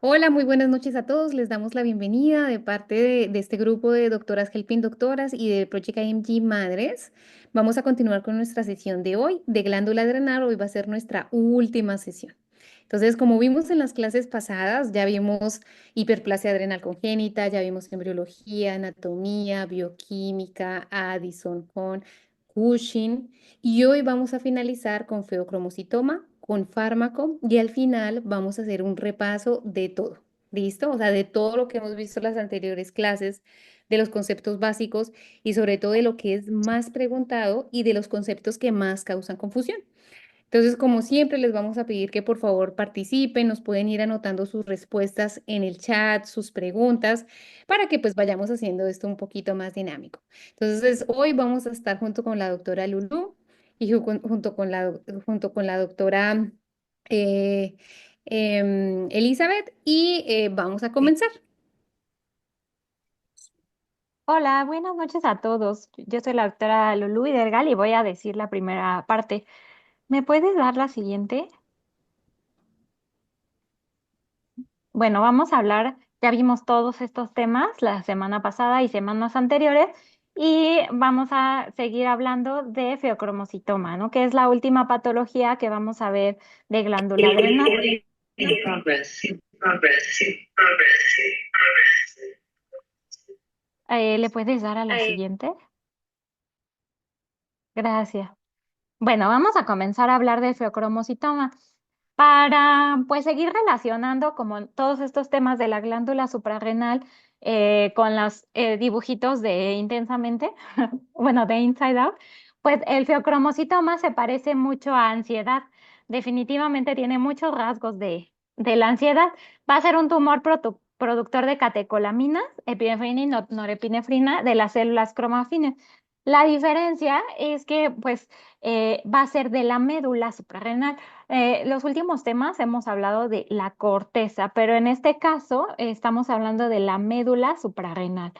Hola, muy buenas noches a todos. Les damos la bienvenida de parte de este grupo de doctoras Helping Doctoras y de Project IMG Madres. Vamos a continuar con nuestra sesión de hoy de glándula adrenal. Hoy va a ser nuestra última sesión. Entonces, como vimos en las clases pasadas, ya vimos hiperplasia adrenal congénita, ya vimos embriología, anatomía, bioquímica, Addison con Cushing. Y hoy vamos a finalizar con feocromocitoma, con fármaco y al final vamos a hacer un repaso de todo. ¿Listo? O sea, de todo lo que hemos visto en las anteriores clases, de los conceptos básicos y sobre todo de lo que es más preguntado y de los conceptos que más causan confusión. Entonces, como siempre, les vamos a pedir que por favor participen, nos pueden ir anotando sus respuestas en el chat, sus preguntas, para que pues vayamos haciendo esto un poquito más dinámico. Entonces, hoy vamos a estar junto con la doctora Lulu y junto con la doctora eh, Elizabeth y vamos a comenzar. Hola, buenas noches a todos. Yo soy la doctora Lulú Hidergal y voy a decir la primera parte. ¿Me puedes dar la siguiente? Bueno, vamos a hablar, ya vimos todos estos temas la semana pasada y semanas anteriores y vamos a seguir hablando de feocromocitoma, ¿no? Que es la última patología que vamos a ver de glándula adrenal. In progress, in progress, in progress, in progress. ¿Le puedes dar a la siguiente? Gracias. Bueno, vamos a comenzar a hablar del feocromocitoma para pues seguir relacionando como todos estos temas de la glándula suprarrenal con los dibujitos de Intensamente, bueno, de Inside Out, pues el feocromocitoma se parece mucho a ansiedad. Definitivamente tiene muchos rasgos de la ansiedad. Va a ser un tumor productor de catecolaminas, epinefrina y norepinefrina de las células cromafines. La diferencia es que pues va a ser de la médula suprarrenal. Los últimos temas hemos hablado de la corteza, pero en este caso estamos hablando de la médula suprarrenal.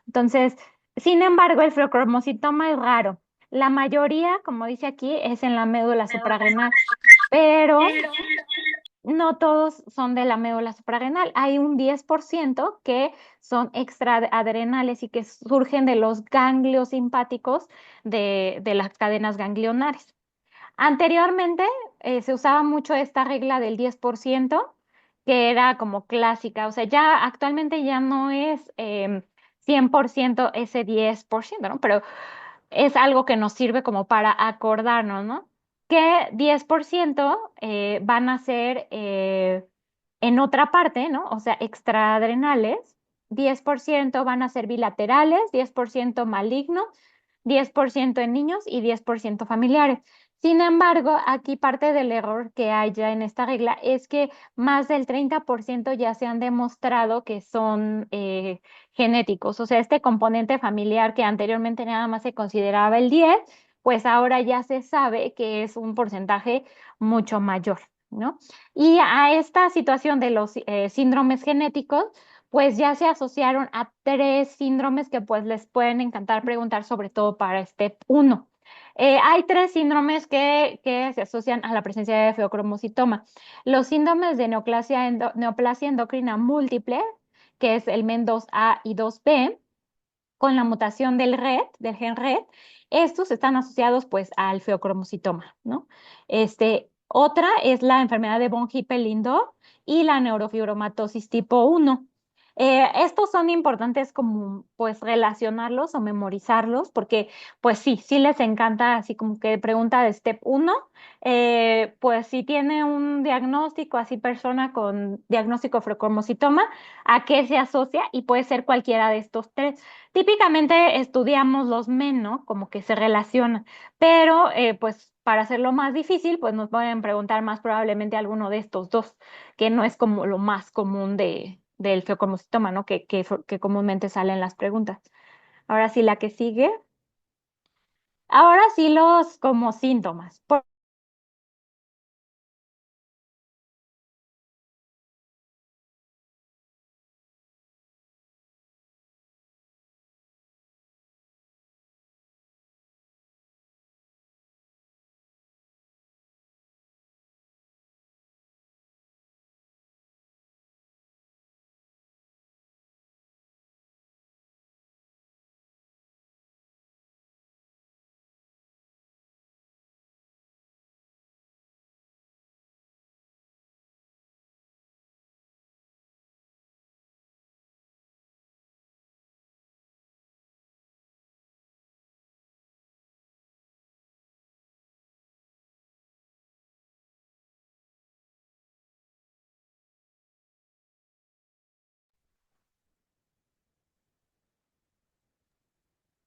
Entonces, sin embargo, el feocromocitoma es raro. La mayoría, como dice aquí, es en la médula suprarrenal, pero no todos son de la médula suprarrenal. Hay un 10% que son extraadrenales y que surgen de los ganglios simpáticos de las cadenas ganglionares. Anteriormente se usaba mucho esta regla del 10%, que era como clásica, o sea, ya actualmente ya no es 100% ese 10%, ¿no? Pero es algo que nos sirve como para acordarnos, ¿no? Que 10% van a ser en otra parte, ¿no? O sea, extraadrenales, 10% van a ser bilaterales, 10% malignos, 10% en niños y 10% familiares. Sin embargo, aquí parte del error que hay ya en esta regla es que más del 30% ya se han demostrado que son genéticos. O sea, este componente familiar que anteriormente nada más se consideraba el 10, pues ahora ya se sabe que es un porcentaje mucho mayor, ¿no? Y a esta situación de los síndromes genéticos, pues ya se asociaron a tres síndromes que pues les pueden encantar preguntar, sobre todo para STEP 1. Hay tres síndromes que se asocian a la presencia de feocromocitoma. Los síndromes de neoplasia endocrina múltiple, que es el MEN2A y 2B, con la mutación del RET, del gen RET, estos están asociados pues al feocromocitoma, ¿no? Otra es la enfermedad de von Hippel-Lindau y la neurofibromatosis tipo 1. Estos son importantes como pues relacionarlos o memorizarlos porque pues sí, sí les encanta así como que pregunta de step 1, pues si tiene un diagnóstico así persona con diagnóstico feocromocitoma, ¿a qué se asocia? Y puede ser cualquiera de estos tres. Típicamente estudiamos los men, ¿no? Como que se relacionan, pero pues para hacerlo más difícil, pues nos pueden preguntar más probablemente alguno de estos dos, que no es como lo más común del feocromocitoma, ¿no? Que comúnmente salen las preguntas. Ahora sí, la que sigue. Ahora sí los como síntomas.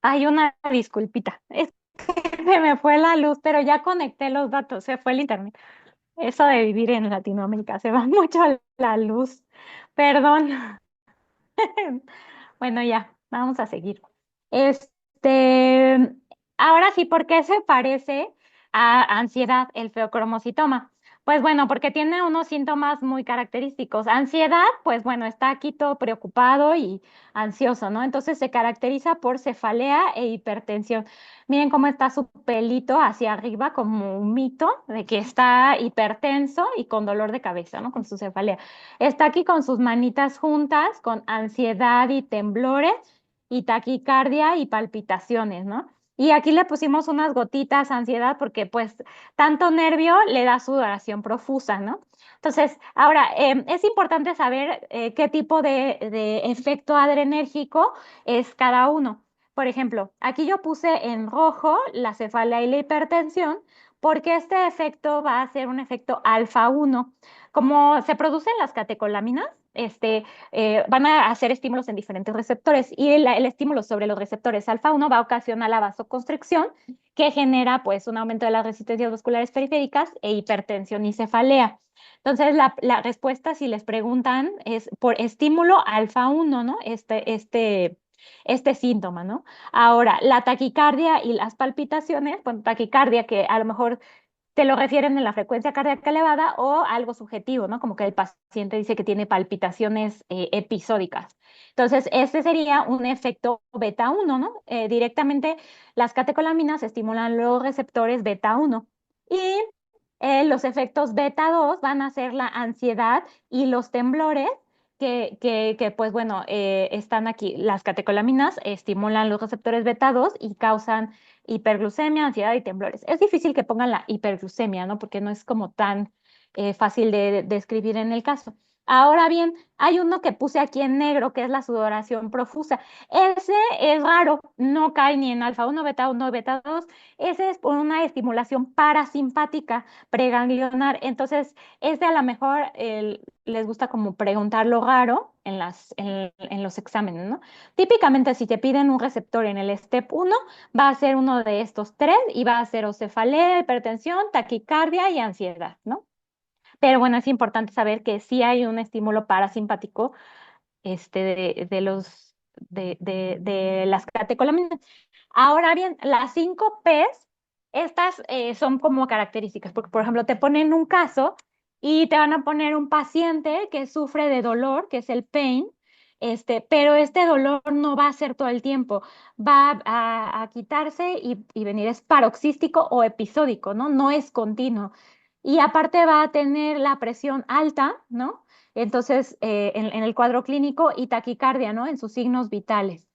Hay una disculpita. Es que se me fue la luz, pero ya conecté los datos, se fue el internet. Eso de vivir en Latinoamérica, se va mucho la luz. Perdón. Bueno, ya, vamos a seguir. Este, ahora sí, ¿por qué se parece a ansiedad el feocromocitoma? Pues bueno, porque tiene unos síntomas muy característicos. Ansiedad, pues bueno, está aquí todo preocupado y ansioso, ¿no? Entonces se caracteriza por cefalea e hipertensión. Miren cómo está su pelito hacia arriba, como un mito de que está hipertenso y con dolor de cabeza, ¿no? Con su cefalea. Está aquí con sus manitas juntas, con ansiedad y temblores y taquicardia y palpitaciones, ¿no? Y aquí le pusimos unas gotitas ansiedad porque pues tanto nervio le da sudoración profusa, ¿no? Entonces, ahora, es importante saber qué tipo de efecto adrenérgico es cada uno. Por ejemplo, aquí yo puse en rojo la cefalea y la hipertensión porque este efecto va a ser un efecto alfa 1. Como se producen las catecolaminas, van a hacer estímulos en diferentes receptores y el estímulo sobre los receptores alfa 1 va a ocasionar la vasoconstricción que genera pues un aumento de las resistencias vasculares periféricas e hipertensión y cefalea. Entonces, la respuesta, si les preguntan, es por estímulo alfa 1, ¿no? Este síntoma, ¿no? Ahora, la taquicardia y las palpitaciones, bueno, taquicardia que a lo mejor te lo refieren en la frecuencia cardíaca elevada o algo subjetivo, ¿no? Como que el paciente dice que tiene palpitaciones episódicas. Entonces, este sería un efecto beta 1, ¿no? Directamente las catecolaminas estimulan los receptores beta 1 y los efectos beta 2 van a ser la ansiedad y los temblores que pues bueno, están aquí. Las catecolaminas estimulan los receptores beta 2 y causan hiperglucemia, ansiedad y temblores. Es difícil que pongan la hiperglucemia, ¿no? Porque no es como tan fácil de escribir en el caso. Ahora bien, hay uno que puse aquí en negro, que es la sudoración profusa. Ese es raro, no cae ni en alfa 1, beta 1, beta 2. Ese es por una estimulación parasimpática preganglionar. Entonces, este a lo mejor les gusta como preguntar lo raro en los exámenes, ¿no? Típicamente, si te piden un receptor en el STEP 1, va a ser uno de estos tres y va a ser o cefalea, hipertensión, taquicardia y ansiedad, ¿no? Pero bueno, es importante saber que sí hay un estímulo parasimpático de las catecolaminas. Ahora bien, las 5 Ps, estas son como características, porque por ejemplo te ponen un caso y te van a poner un paciente que sufre de dolor, que es el pain, pero este dolor no va a ser todo el tiempo, va a quitarse y venir, es paroxístico o episódico, ¿no? No es continuo. Y aparte va a tener la presión alta, ¿no? Entonces, en el cuadro clínico y taquicardia, ¿no? En sus signos vitales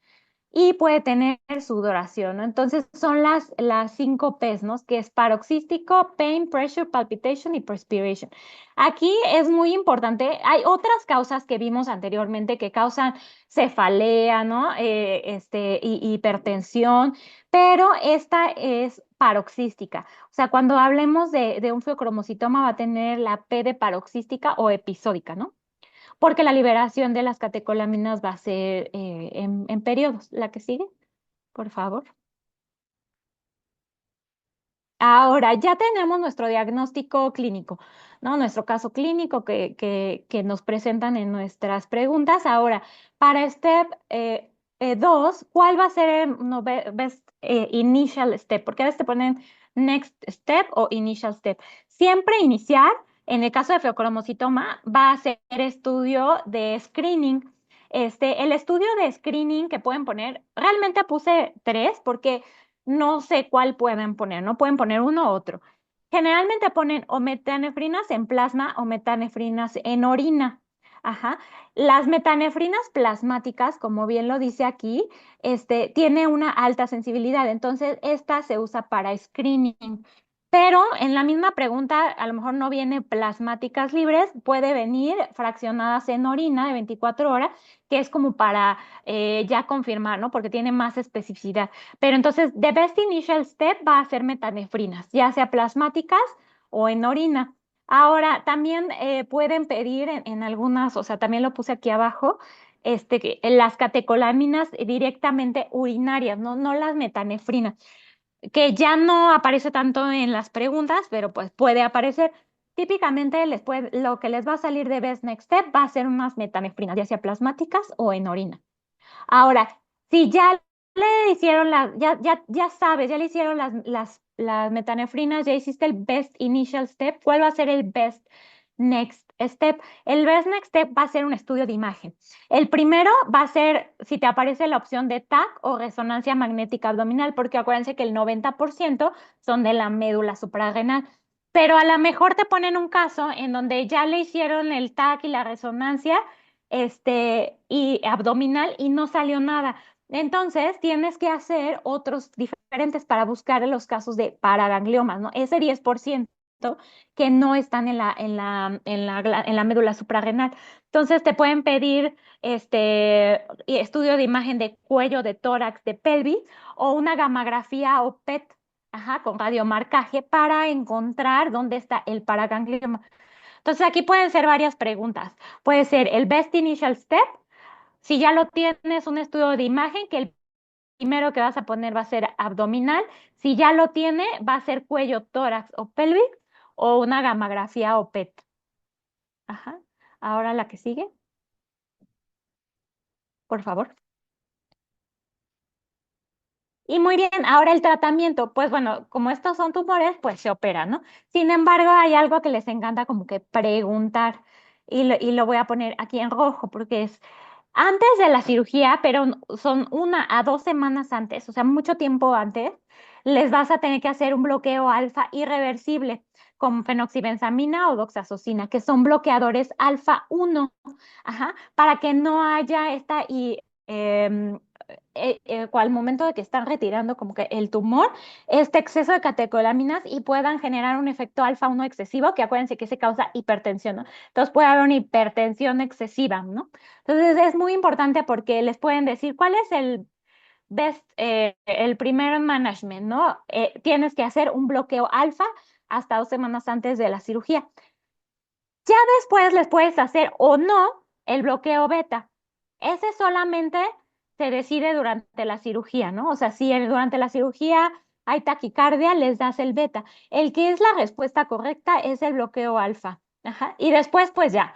y puede tener sudoración, ¿no? Entonces son las 5 Ps, ¿no? Que es paroxístico, pain, pressure, palpitation y perspiration. Aquí es muy importante, hay otras causas que vimos anteriormente que causan cefalea, ¿no? Y hipertensión, pero esta es paroxística. O sea, cuando hablemos de un feocromocitoma va a tener la P de paroxística o episódica, ¿no? Porque la liberación de las catecolaminas va a ser en periodos. La que sigue, por favor. Ahora, ya tenemos nuestro diagnóstico clínico, ¿no? Nuestro caso clínico que nos presentan en nuestras preguntas. Ahora, para STEP 2, ¿cuál va a ser el best initial step? Porque a veces te ponen next step o initial step. Siempre iniciar, en el caso de feocromocitoma, va a ser estudio de screening. El estudio de screening que pueden poner, realmente puse tres porque no sé cuál pueden poner, no pueden poner uno u otro. Generalmente ponen o metanefrinas en plasma o metanefrinas en orina. Ajá. Las metanefrinas plasmáticas, como bien lo dice aquí, tiene una alta sensibilidad, entonces esta se usa para screening. Pero en la misma pregunta, a lo mejor no viene plasmáticas libres, puede venir fraccionadas en orina de 24 horas, que es como para ya confirmar, ¿no? Porque tiene más especificidad. Pero entonces, the best initial step va a ser metanefrinas, ya sea plasmáticas o en orina. Ahora, también pueden pedir en algunas, o sea, también lo puse aquí abajo, las catecolaminas directamente urinarias, no las metanefrinas, que ya no aparece tanto en las preguntas, pero pues puede aparecer. Típicamente lo que les va a salir de Best Next Step va a ser unas metanefrinas, ya sea plasmáticas o en orina. Ahora, si ya le hicieron ya sabes, ya le hicieron las metanefrinas, ya hiciste el best initial step, ¿cuál va a ser el best next step? El best next step va a ser un estudio de imagen. El primero va a ser si te aparece la opción de TAC o resonancia magnética abdominal, porque acuérdense que el 90% son de la médula suprarrenal. Pero a lo mejor te ponen un caso en donde ya le hicieron el TAC y la resonancia y abdominal y no salió nada. Entonces, tienes que hacer otros diferentes para buscar los casos de paragangliomas, ¿no? Ese 10% que no están en la médula suprarrenal. Entonces, te pueden pedir estudio de imagen de cuello, de tórax, de pelvis o una gamografía o PET, ajá, con radiomarcaje para encontrar dónde está el paraganglioma. Entonces, aquí pueden ser varias preguntas. Puede ser el best initial step, si ya lo tienes, un estudio de imagen, que el primero que vas a poner va a ser abdominal. Si ya lo tiene, va a ser cuello, tórax o pelvis, o una gamografía o PET. Ajá. Ahora la que sigue, por favor. Y muy bien, ahora el tratamiento, pues bueno, como estos son tumores, pues se opera, ¿no? Sin embargo, hay algo que les encanta como que preguntar, y lo voy a poner aquí en rojo, porque es antes de la cirugía, pero son 1 a 2 semanas antes, o sea, mucho tiempo antes, les vas a tener que hacer un bloqueo alfa irreversible con fenoxibenzamina o doxazocina, que son bloqueadores alfa 1, ajá, para que no haya em, al momento de que están retirando como que el tumor, este exceso de catecolaminas y puedan generar un efecto alfa 1 excesivo, que acuérdense que se causa hipertensión, ¿no? Entonces puede haber una hipertensión excesiva, ¿no? Entonces es muy importante porque les pueden decir cuál es el primer management, ¿no? Tienes que hacer un bloqueo alfa hasta 2 semanas antes de la cirugía. Ya después les puedes hacer o no el bloqueo beta. Ese solamente se decide durante la cirugía, ¿no? O sea, si durante la cirugía hay taquicardia, les das el beta. El que es la respuesta correcta es el bloqueo alfa. Ajá. Y después, pues ya,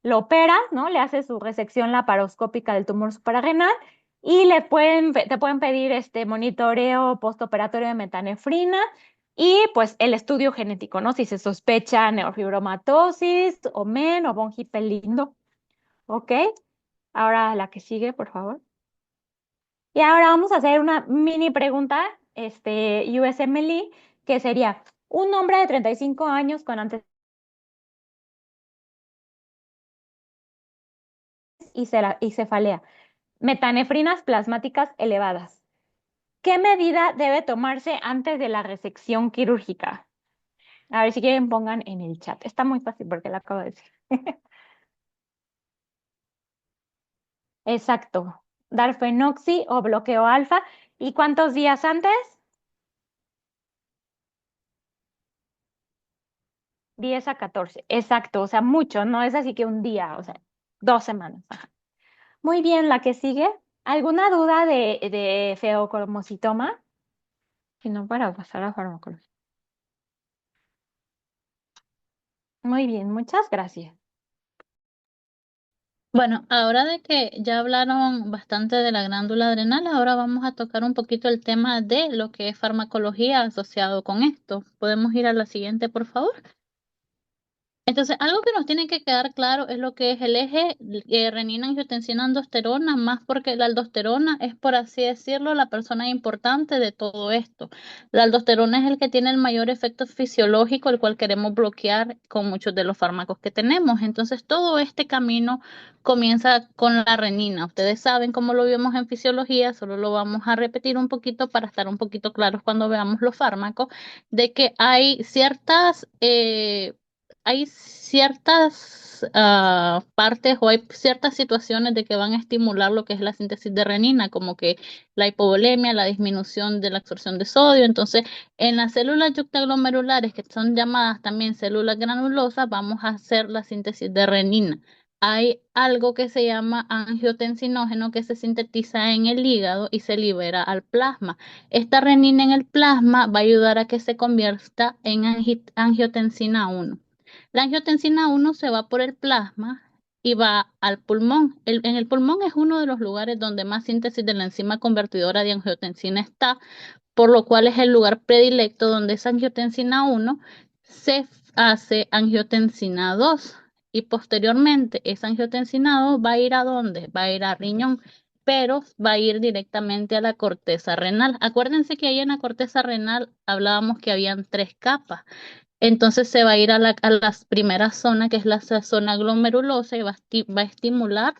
lo opera, ¿no? Le hace su resección laparoscópica del tumor suprarrenal y te pueden pedir este monitoreo postoperatorio de metanefrina y pues el estudio genético, ¿no? Si se sospecha neurofibromatosis o MEN o von Hippel-Lindau. ¿Ok? Ahora la que sigue, por favor. Y ahora vamos a hacer una mini pregunta, USMLE, que sería, un hombre de 35 años con antecedentes y cefalea, metanefrinas plasmáticas elevadas. ¿Qué medida debe tomarse antes de la resección quirúrgica? A ver si quieren pongan en el chat. Está muy fácil porque lo acabo de decir. Exacto. Dar fenoxi o bloqueo alfa. ¿Y cuántos días antes? 10 a 14. Exacto. O sea, mucho. No es así que un día, o sea, 2 semanas. Ajá. Muy bien, la que sigue. ¿Alguna duda de feocromocitoma? Si no, para pasar a farmacología. Muy bien, muchas gracias. Bueno, ahora de que ya hablaron bastante de la glándula adrenal, ahora vamos a tocar un poquito el tema de lo que es farmacología asociado con esto. ¿Podemos ir a la siguiente, por favor? Entonces, algo que nos tiene que quedar claro es lo que es el eje renina-angiotensina-aldosterona, más porque la aldosterona es, por así decirlo, la persona importante de todo esto. La aldosterona es el que tiene el mayor efecto fisiológico, el cual queremos bloquear con muchos de los fármacos que tenemos. Entonces, todo este camino comienza con la renina. Ustedes saben cómo lo vimos en fisiología, solo lo vamos a repetir un poquito para estar un poquito claros cuando veamos los fármacos, de que hay ciertas partes o hay ciertas situaciones de que van a estimular lo que es la síntesis de renina, como que la hipovolemia, la disminución de la absorción de sodio. Entonces, en las células yuctaglomerulares, que son llamadas también células granulosas, vamos a hacer la síntesis de renina. hay algo que se llama angiotensinógeno que se sintetiza en el hígado y se libera al plasma. Esta renina en el plasma va a ayudar a que se convierta en angiotensina 1. La angiotensina 1 se va por el plasma y va al pulmón. En el pulmón es uno de los lugares donde más síntesis de la enzima convertidora de angiotensina está, por lo cual es el lugar predilecto donde esa angiotensina 1 se hace angiotensina 2 y posteriormente esa angiotensina 2 va a ir ¿a dónde? Va a ir a riñón, pero va a ir directamente a la corteza renal. Acuérdense que ahí en la corteza renal hablábamos que habían 3 capas. Entonces se va a ir a la primera zona, que es la zona glomerulosa, y va a estimular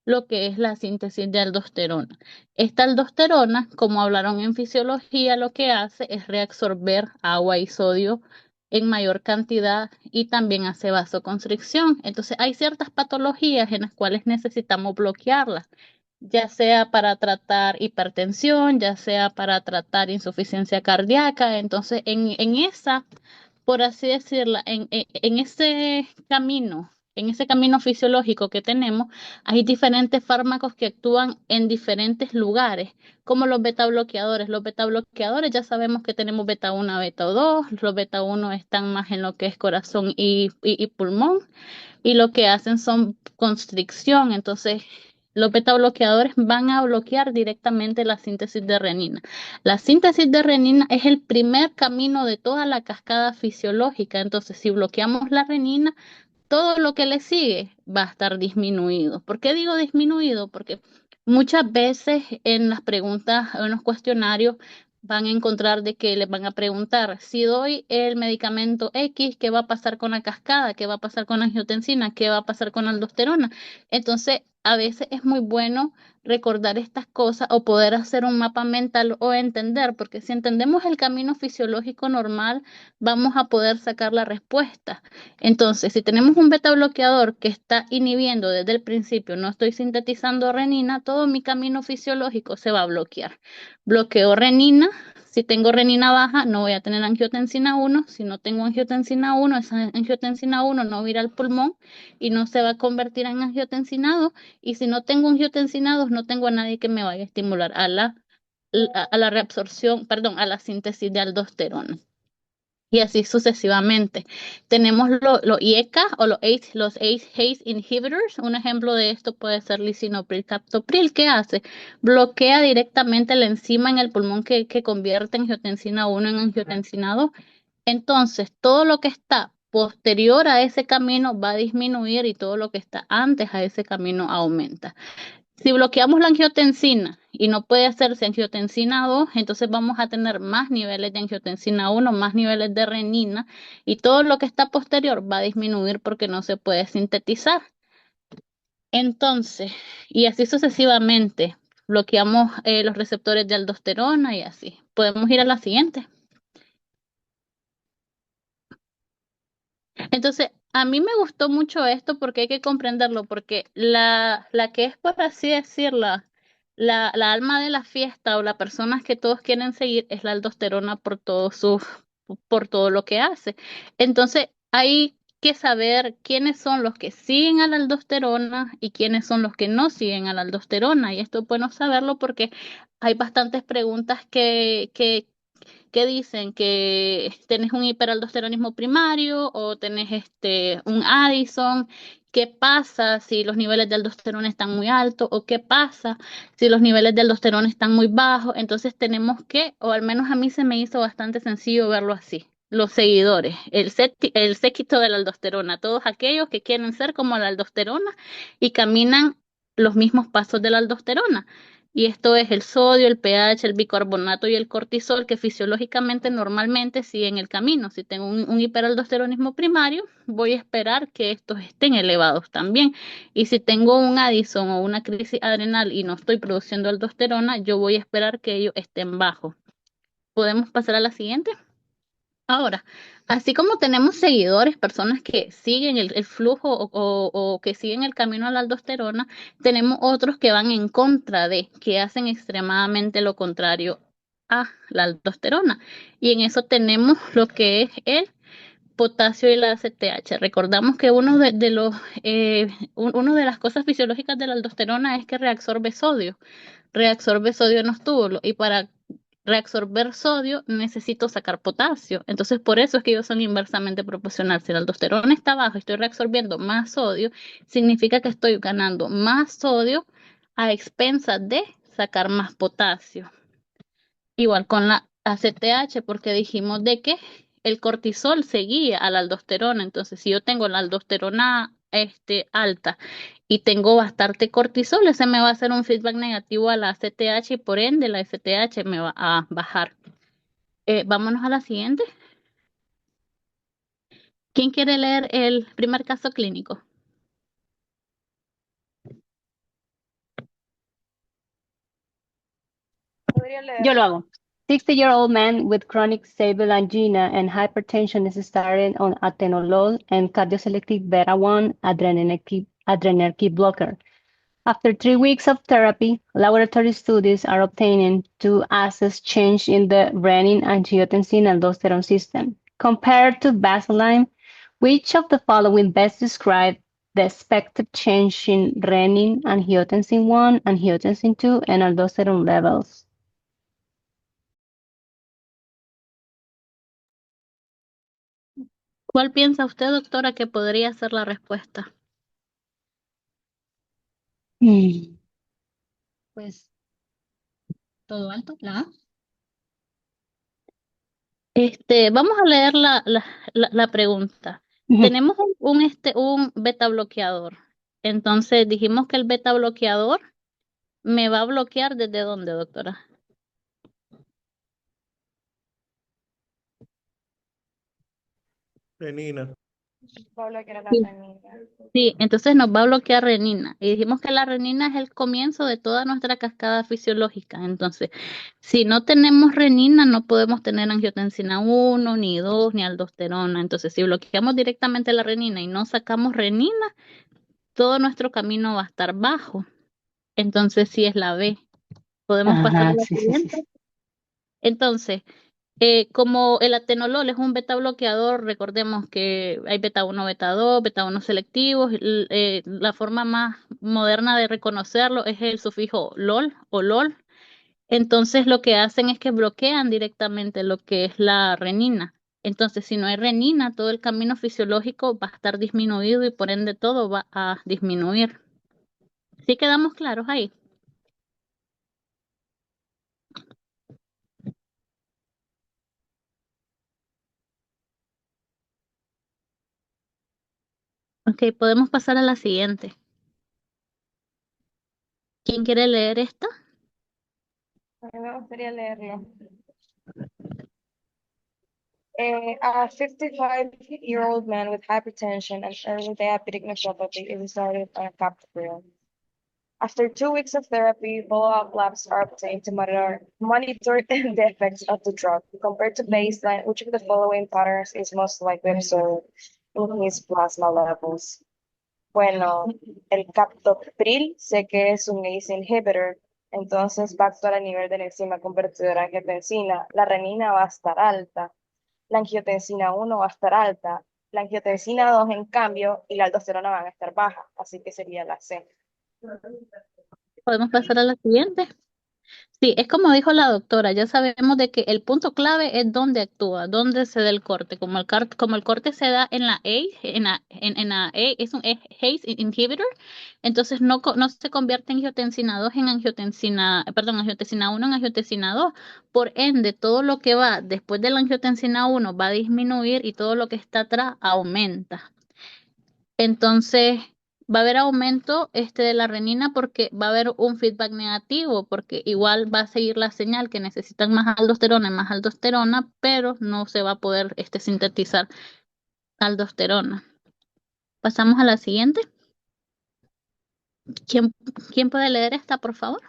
lo que es la síntesis de aldosterona. Esta aldosterona, como hablaron en fisiología, lo que hace es reabsorber agua y sodio en mayor cantidad y también hace vasoconstricción. Entonces hay ciertas patologías en las cuales necesitamos bloquearlas, ya sea para tratar hipertensión, ya sea para tratar insuficiencia cardíaca. Entonces en esa, por así decirla, en ese camino fisiológico que tenemos, hay diferentes fármacos que actúan en diferentes lugares, como los beta bloqueadores. Los beta bloqueadores ya sabemos que tenemos beta 1, beta 2. Los beta 1 están más en lo que es corazón y pulmón, y lo que hacen son constricción. Entonces, los beta bloqueadores van a bloquear directamente la síntesis de renina. La síntesis de renina es el primer camino de toda la cascada fisiológica. Entonces, si bloqueamos la renina, todo lo que le sigue va a estar disminuido. ¿Por qué digo disminuido? Porque muchas veces en las preguntas o en los cuestionarios van a encontrar de que les van a preguntar: si doy el medicamento X, ¿qué va a pasar con la cascada? ¿Qué va a pasar con la angiotensina? ¿Qué va a pasar con la aldosterona? Entonces, a veces es muy bueno recordar estas cosas o poder hacer un mapa mental o entender, porque si entendemos el camino fisiológico normal, vamos a poder sacar la respuesta. Entonces, si tenemos un beta bloqueador que está inhibiendo desde el principio, no estoy sintetizando renina, todo mi camino fisiológico se va a bloquear. Bloqueo renina. Si tengo renina baja, no voy a tener angiotensina 1. Si no tengo angiotensina 1, esa angiotensina 1 no va a ir al pulmón y no se va a convertir en angiotensina 2. Y si no tengo angiotensina 2, no tengo a nadie que me vaya a estimular a la reabsorción, perdón, a la síntesis de aldosterona. Y así sucesivamente. Tenemos los IECA o los ACE inhibitors. Un ejemplo de esto puede ser lisinopril captopril. ¿Qué hace? Bloquea directamente la enzima en el pulmón que convierte angiotensina 1 en angiotensina 2. Entonces, todo lo que está posterior a ese camino va a disminuir y todo lo que está antes a ese camino aumenta. Si bloqueamos la angiotensina y no puede hacerse angiotensina 2, entonces vamos a tener más niveles de angiotensina 1, más niveles de renina, y todo lo que está posterior va a disminuir porque no se puede sintetizar. Entonces, y así sucesivamente, bloqueamos los receptores de aldosterona y así. Podemos ir a la siguiente. Entonces, a mí me gustó mucho esto porque hay que comprenderlo, porque la que es, por así decirlo, la alma de la fiesta o la persona que todos quieren seguir es la aldosterona por todo lo que hace. Entonces, hay que saber quiénes son los que siguen a la aldosterona y quiénes son los que no siguen a la aldosterona. Y esto es bueno saberlo porque hay bastantes preguntas que dicen que tenés un hiperaldosteronismo primario o tenés un Addison. ¿Qué pasa si los niveles de aldosterona están muy altos? ¿O qué pasa si los niveles de aldosterona están muy bajos? Entonces tenemos que, o al menos a mí se me hizo bastante sencillo verlo así. Los seguidores, el séquito de la aldosterona, todos aquellos que quieren ser como la aldosterona y caminan los mismos pasos de la aldosterona. Y esto es el sodio, el pH, el bicarbonato y el cortisol, que fisiológicamente normalmente siguen el camino. Si tengo un hiperaldosteronismo primario, voy a esperar que estos estén elevados también. Y si tengo un Addison o una crisis adrenal y no estoy produciendo aldosterona, yo voy a esperar que ellos estén bajos. ¿Podemos pasar a la siguiente? Ahora, así como tenemos seguidores, personas que siguen el flujo o que siguen el camino a la aldosterona, tenemos otros que van en contra que hacen extremadamente lo contrario a la aldosterona. Y en eso tenemos lo que es el potasio y la ACTH. Recordamos que una de las cosas fisiológicas de la aldosterona es que reabsorbe sodio. Reabsorbe sodio en los túbulos y para reabsorber sodio necesito sacar potasio. Entonces, por eso es que ellos son inversamente proporcionales. Si la aldosterona está baja y estoy reabsorbiendo más sodio, significa que estoy ganando más sodio a expensas de sacar más potasio. Igual con la ACTH, porque dijimos de que el cortisol seguía a la aldosterona. Entonces, si yo tengo la aldosterona alta y tengo bastante cortisol, ese me va a hacer un feedback negativo a la ACTH y por ende la ACTH me va a bajar. Vámonos a la siguiente. ¿Quién quiere leer el primer caso clínico? Yo lo hago. 60-year-old man with chronic stable angina and hypertension is started on atenolol and cardioselective beta-1 adrenergic blocker. After 3 weeks of therapy, laboratory studies are obtained to assess change in the renin-angiotensin-aldosterone system. Compared to baseline, which of the following best describe the expected change in renin-angiotensin-1, angiotensin-2, and aldosterone levels? ¿Cuál piensa usted, doctora, que podría ser la respuesta? Pues todo alto, la A. Vamos a leer la pregunta. Tenemos un beta bloqueador. Entonces dijimos que el beta bloqueador me va a bloquear ¿desde dónde, doctora? Renina. Pablo, que era la Sí. renina. Sí, entonces nos va a bloquear renina. Y dijimos que la renina es el comienzo de toda nuestra cascada fisiológica. Entonces, si no tenemos renina, no podemos tener angiotensina 1, ni 2, ni aldosterona. Entonces, si bloqueamos directamente la renina y no sacamos renina, todo nuestro camino va a estar bajo. Entonces, sí es la B. Podemos pasar a Ajá, la sí, sí, sí. siguiente. Entonces, como el atenolol es un beta bloqueador, recordemos que hay beta 1, beta 2, beta 1 selectivos. La forma más moderna de reconocerlo es el sufijo LOL o LOL. Entonces, lo que hacen es que bloquean directamente lo que es la renina. Entonces, si no hay renina, todo el camino fisiológico va a estar disminuido y por ende todo va a disminuir. ¿Sí quedamos claros ahí? Ok, podemos pasar a la siguiente. ¿Quién quiere leer esta? A mí me gustaría leerlo. A 55-year-old man with hypertension and early diabetic nephropathy is started on captopril. After 2 weeks of therapy, follow-up labs are obtained to monitor the effects of the drug. Compared to baseline, which of the following patterns is most likely observed in his plasma levels? Bueno, el captopril sé que es un ACE inhibitor, entonces va a actuar a nivel de la enzima convertidora de angiotensina. La renina va a estar alta, la angiotensina 1 va a estar alta, la angiotensina 2 en cambio y la aldosterona van a estar bajas, así que sería la C. ¿Podemos pasar a la siguiente? Sí, es como dijo la doctora, ya sabemos de que el punto clave es dónde actúa, dónde se da el corte. Como el corte se da en la A, en la A es un ACE inhibitor, entonces no se convierte en angiotensina 2 en angiotensina 1 en angiotensina 2. Por ende, todo lo que va después de la angiotensina 1 va a disminuir y todo lo que está atrás aumenta. Entonces, va a haber aumento de la renina porque va a haber un feedback negativo, porque igual va a seguir la señal que necesitan más aldosterona, pero no se va a poder sintetizar aldosterona. Pasamos a la siguiente. ¿Quién, quién puede leer esta, por favor?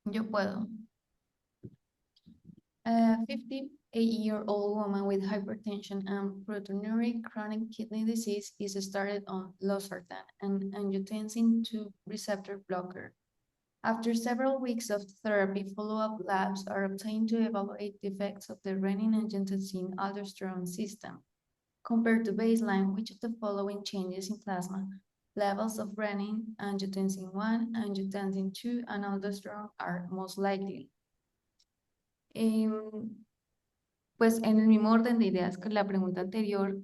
Yo puedo. 8-year-old woman with hypertension and proteinuria chronic kidney disease is started on losartan, an angiotensin II receptor blocker. After several weeks of therapy, follow-up labs are obtained to evaluate the effects of the renin-angiotensin-aldosterone system. Compared to baseline, which of the following changes in plasma levels of renin, angiotensin I, angiotensin II, and aldosterone are most likely? Pues en el mismo orden de ideas que la pregunta anterior,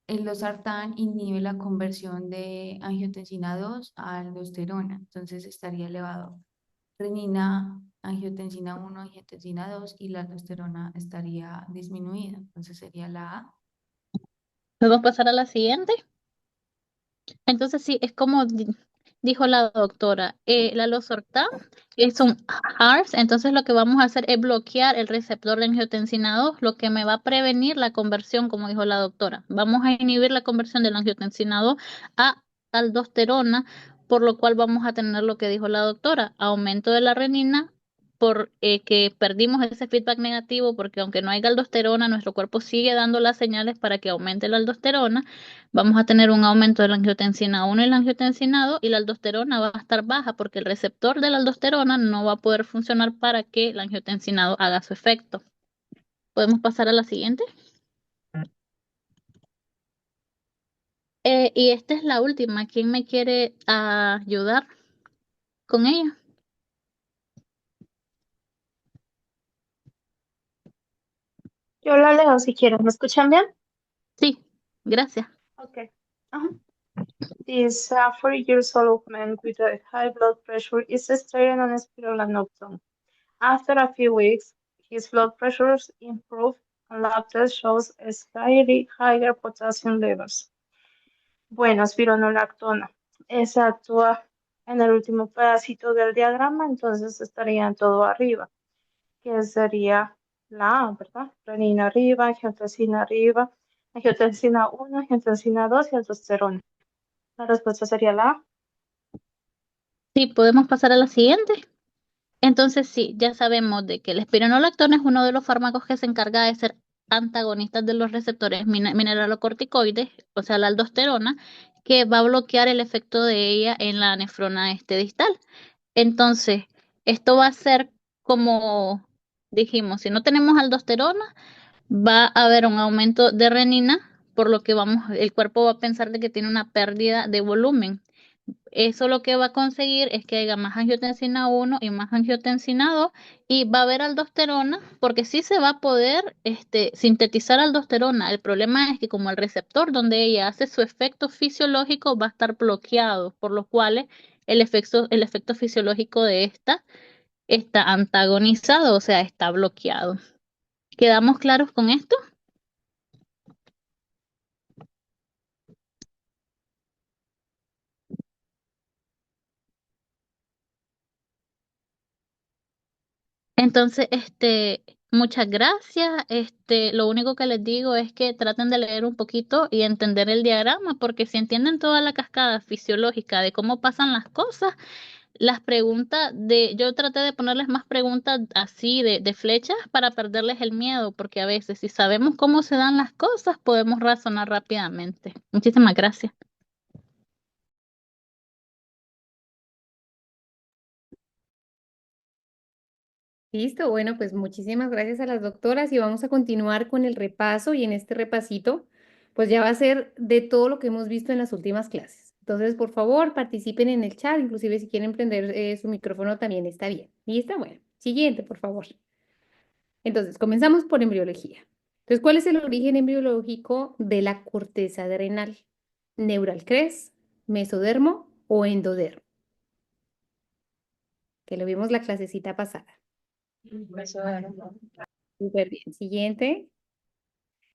el losartán inhibe la conversión de angiotensina 2 a aldosterona, entonces estaría elevado renina, angiotensina 1, angiotensina 2 y la aldosterona estaría disminuida, entonces sería la A. ¿Podemos pasar a la siguiente? Entonces sí, es como dijo la doctora, la losartán es un HARS, entonces lo que vamos a hacer es bloquear el receptor de angiotensina 2, lo que me va a prevenir la conversión, como dijo la doctora. Vamos a inhibir la conversión de la angiotensina 2 a aldosterona, por lo cual vamos a tener lo que dijo la doctora, aumento de la renina, por que perdimos ese feedback negativo, porque aunque no hay aldosterona, nuestro cuerpo sigue dando las señales para que aumente la aldosterona. Vamos a tener un aumento de la angiotensina 1 y la angiotensina 2 y la aldosterona va a estar baja porque el receptor de la aldosterona no va a poder funcionar para que la angiotensina 2 haga su efecto. ¿Podemos pasar a la siguiente? Y esta es la última. ¿Quién me quiere ayudar con ella? Yo la leo si quieren. ¿Me escuchan bien? Sí, gracias. Okay. This 40 years old man with a high blood pressure is starting on spironolactone. After a few weeks, his blood pressure improved and lab test shows a slightly higher potassium levels. Bueno, spironolactona. Esa actúa en el último pedacito del diagrama, entonces estaría todo arriba, que sería la A, ¿verdad? Renina arriba, angiotensina arriba, angiotensina 1, angiotensina 2 y aldosterona. La respuesta sería la A. Sí, podemos pasar a la siguiente. Entonces sí, ya sabemos de que el espironolactona es uno de los fármacos que se encarga de ser antagonistas de los receptores mineralocorticoides, o sea, la aldosterona, que va a bloquear el efecto de ella en la nefrona distal. Entonces, esto va a ser como dijimos, si no tenemos aldosterona, va a haber un aumento de renina, por lo que el cuerpo va a pensar de que tiene una pérdida de volumen. Eso lo que va a conseguir es que haya más angiotensina 1 y más angiotensina 2 y va a haber aldosterona porque sí se va a poder sintetizar aldosterona. El problema es que como el receptor donde ella hace su efecto fisiológico va a estar bloqueado, por lo cual el efecto fisiológico de esta está antagonizado, o sea, está bloqueado. ¿Quedamos claros con esto? Entonces, muchas gracias. Lo único que les digo es que traten de leer un poquito y entender el diagrama, porque si entienden toda la cascada fisiológica de cómo pasan las cosas, las preguntas yo traté de ponerles más preguntas así de flechas para perderles el miedo, porque a veces si sabemos cómo se dan las cosas, podemos razonar rápidamente. Muchísimas gracias. Listo, bueno, pues muchísimas gracias a las doctoras y vamos a continuar con el repaso y en este repasito, pues ya va a ser de todo lo que hemos visto en las últimas clases. Entonces, por favor, participen en el chat, inclusive si quieren prender su micrófono también está bien. ¿Listo? Bueno, siguiente, por favor. Entonces, comenzamos por embriología. Entonces, ¿cuál es el origen embriológico de la corteza adrenal? ¿Neural crest, mesodermo o endodermo? Que lo vimos la clasecita pasada. Súper bien. Siguiente,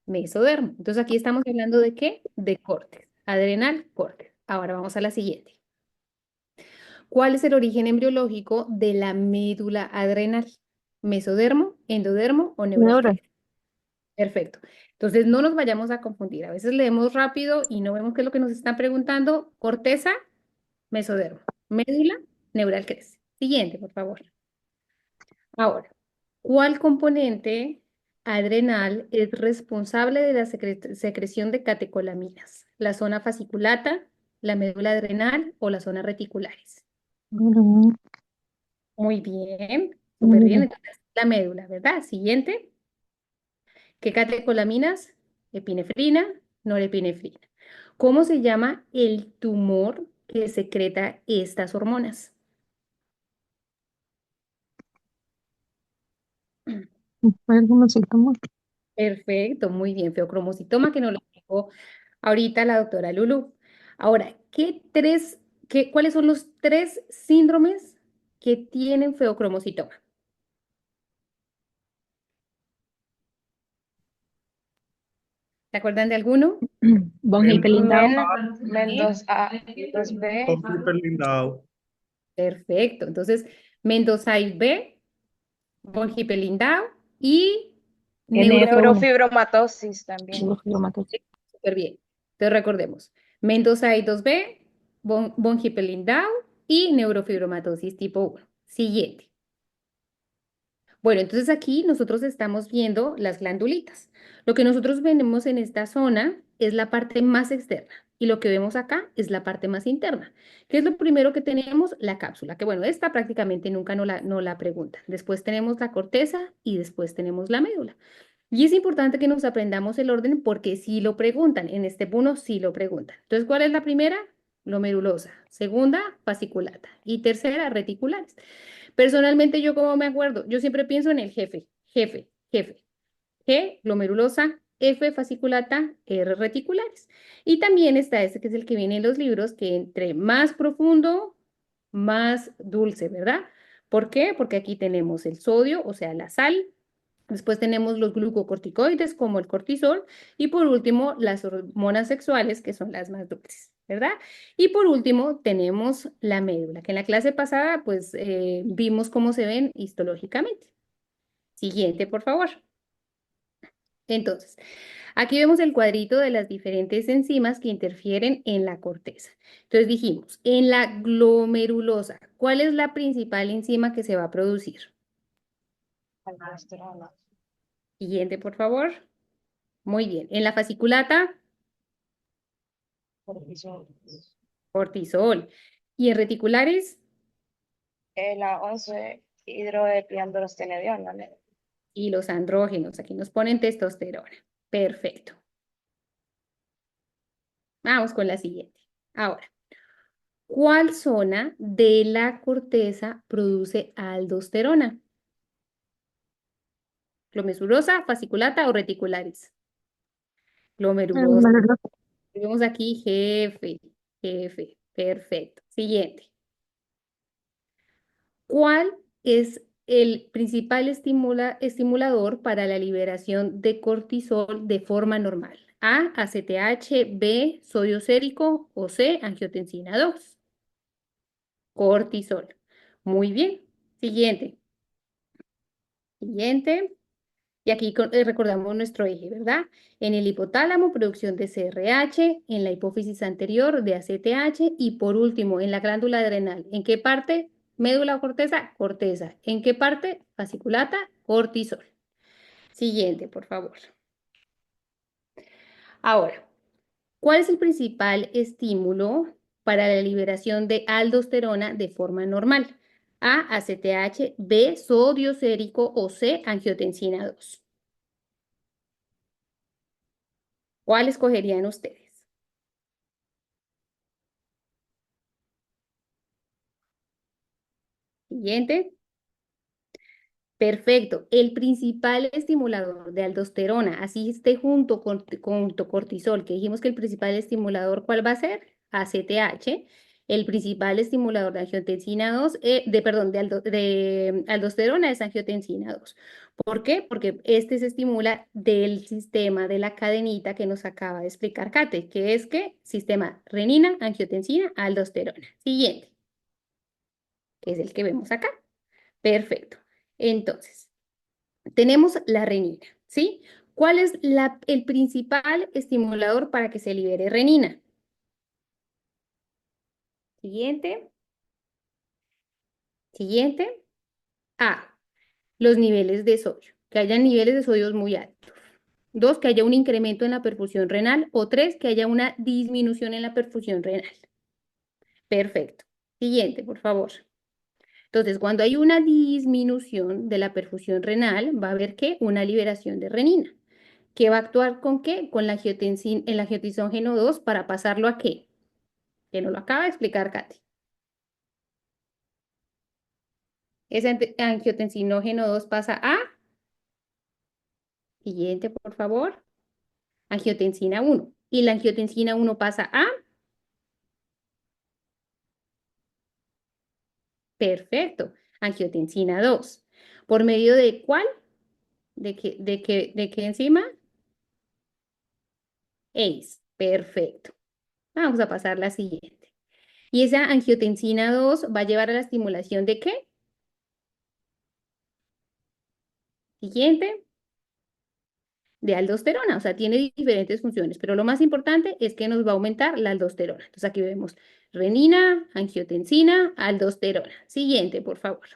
mesodermo. Entonces, aquí estamos hablando de qué? De córtex. Adrenal, córtex. Ahora vamos a la siguiente. ¿Cuál es el origen embriológico de la médula adrenal? ¿Mesodermo, endodermo o neural Neuro. crest? Perfecto. Entonces, no nos vayamos a confundir. A veces leemos rápido y no vemos qué es lo que nos están preguntando. Corteza, mesodermo. Médula, neural crest. Siguiente, por favor. Ahora, ¿Cuál componente adrenal es responsable de la secreción de catecolaminas? ¿La zona fasciculata, la médula adrenal o la zona reticularis? Muy bien, súper bien. Entonces, la médula, ¿verdad? Siguiente. ¿Qué catecolaminas? Epinefrina, norepinefrina. ¿Cómo se llama el tumor que secreta estas hormonas? ¿Cómo se llama? Perfecto, muy bien. Feocromocitoma, que nos lo explicó ahorita la doctora Lulu. Ahora, ¿cuáles son los tres síndromes que tienen feocromocitoma? ¿Se acuerdan de alguno? Von Hippel-Lindau. Men 2A, 2B. Con Hippel-Lindau. Perfecto. Entonces, Mendozaid B, von Hippel-Lindau y Neurofibromatosis también. Sí, súper bien. Entonces recordemos, Mendozaid 2B, von Hippel-Lindau y neurofibromatosis tipo 1. Siguiente. Bueno, entonces aquí nosotros estamos viendo las glandulitas. Lo que nosotros vemos en esta zona es la parte más externa y lo que vemos acá es la parte más interna. ¿Qué es lo primero que tenemos? La cápsula, que bueno, esta prácticamente nunca no la preguntan. Después tenemos la corteza y después tenemos la médula. Y es importante que nos aprendamos el orden porque sí lo preguntan. En este punto sí lo preguntan. Entonces, ¿cuál es la primera? Glomerulosa. Segunda, fasciculata. Y tercera, reticulares. Personalmente, yo como me acuerdo, yo siempre pienso en el jefe. G, glomerulosa, F, fasciculata, R, reticulares. Y también está este que es el que viene en los libros, que entre más profundo, más dulce, ¿verdad? ¿Por qué? Porque aquí tenemos el sodio, o sea, la sal. Después tenemos los glucocorticoides como el cortisol y por último las hormonas sexuales que son las más dulces, ¿verdad? Y por último tenemos la médula, que en la clase pasada pues vimos cómo se ven histológicamente. Siguiente, por favor. Entonces, aquí vemos el cuadrito de las diferentes enzimas que interfieren en la corteza. Entonces dijimos, en la glomerulosa, ¿cuál es la principal enzima que se va a producir? Aldosterona. Siguiente, por favor. Muy bien. En la fasciculata, Cortisol. cortisol. Y en reticulares, La 11 hidroepiandrostenediona, ¿no? y los andrógenos. Aquí nos ponen testosterona. Perfecto. Vamos con la siguiente. Ahora, ¿cuál zona de la corteza produce aldosterona? ¿Glomerulosa, fasciculata o reticulares? Glomerulosa. Vemos aquí jefe. Perfecto. Siguiente. ¿Cuál es el principal estimulador para la liberación de cortisol de forma normal? A, ACTH, B, sodio sérico o C, angiotensina 2. Cortisol. Muy bien. Siguiente. Siguiente. Y aquí recordamos nuestro eje, ¿verdad? En el hipotálamo, producción de CRH, en la hipófisis anterior de ACTH y por último, en la glándula adrenal. ¿En qué parte? Médula o corteza, corteza. ¿En qué parte? Fasciculata, cortisol. Siguiente, por favor. Ahora, ¿cuál es el principal estímulo para la liberación de aldosterona de forma normal? A, ACTH, B, sodio sérico o C, angiotensina 2. ¿Cuál escogerían ustedes? Siguiente. Perfecto. El principal estimulador de aldosterona, así esté junto con cortisol, que dijimos que el principal estimulador, ¿cuál va a ser? ACTH. El principal estimulador de angiotensina 2, de aldosterona es angiotensina 2. ¿Por qué? Porque este se estimula del sistema de la cadenita que nos acaba de explicar Kate, que es que sistema renina, angiotensina, aldosterona. Siguiente, que es el que vemos acá. Perfecto. Entonces, tenemos la renina, ¿sí? ¿Cuál es el principal estimulador para que se libere renina? Siguiente. Siguiente. A. los niveles de sodio, que haya niveles de sodio muy altos. 2, que haya un incremento en la perfusión renal. O 3, que haya una disminución en la perfusión renal. Perfecto. Siguiente, por favor. Entonces, cuando hay una disminución de la perfusión renal, va a haber ¿qué? Una liberación de renina. ¿Que va a actuar con qué? Con la el angiotensógeno 2 para pasarlo a qué? Que nos lo acaba de explicar Katy. Ese angiotensinógeno 2 pasa a, siguiente, por favor, angiotensina 1. Y la angiotensina 1 pasa a, perfecto, angiotensina 2. ¿Por medio de cuál? ¿De qué enzima? ACE. Perfecto. Vamos a pasar la siguiente. Y esa angiotensina 2 va a llevar a la estimulación de qué? Siguiente, de aldosterona. O sea, tiene diferentes funciones, pero lo más importante es que nos va a aumentar la aldosterona. Entonces aquí vemos renina, angiotensina, aldosterona. Siguiente, por favor.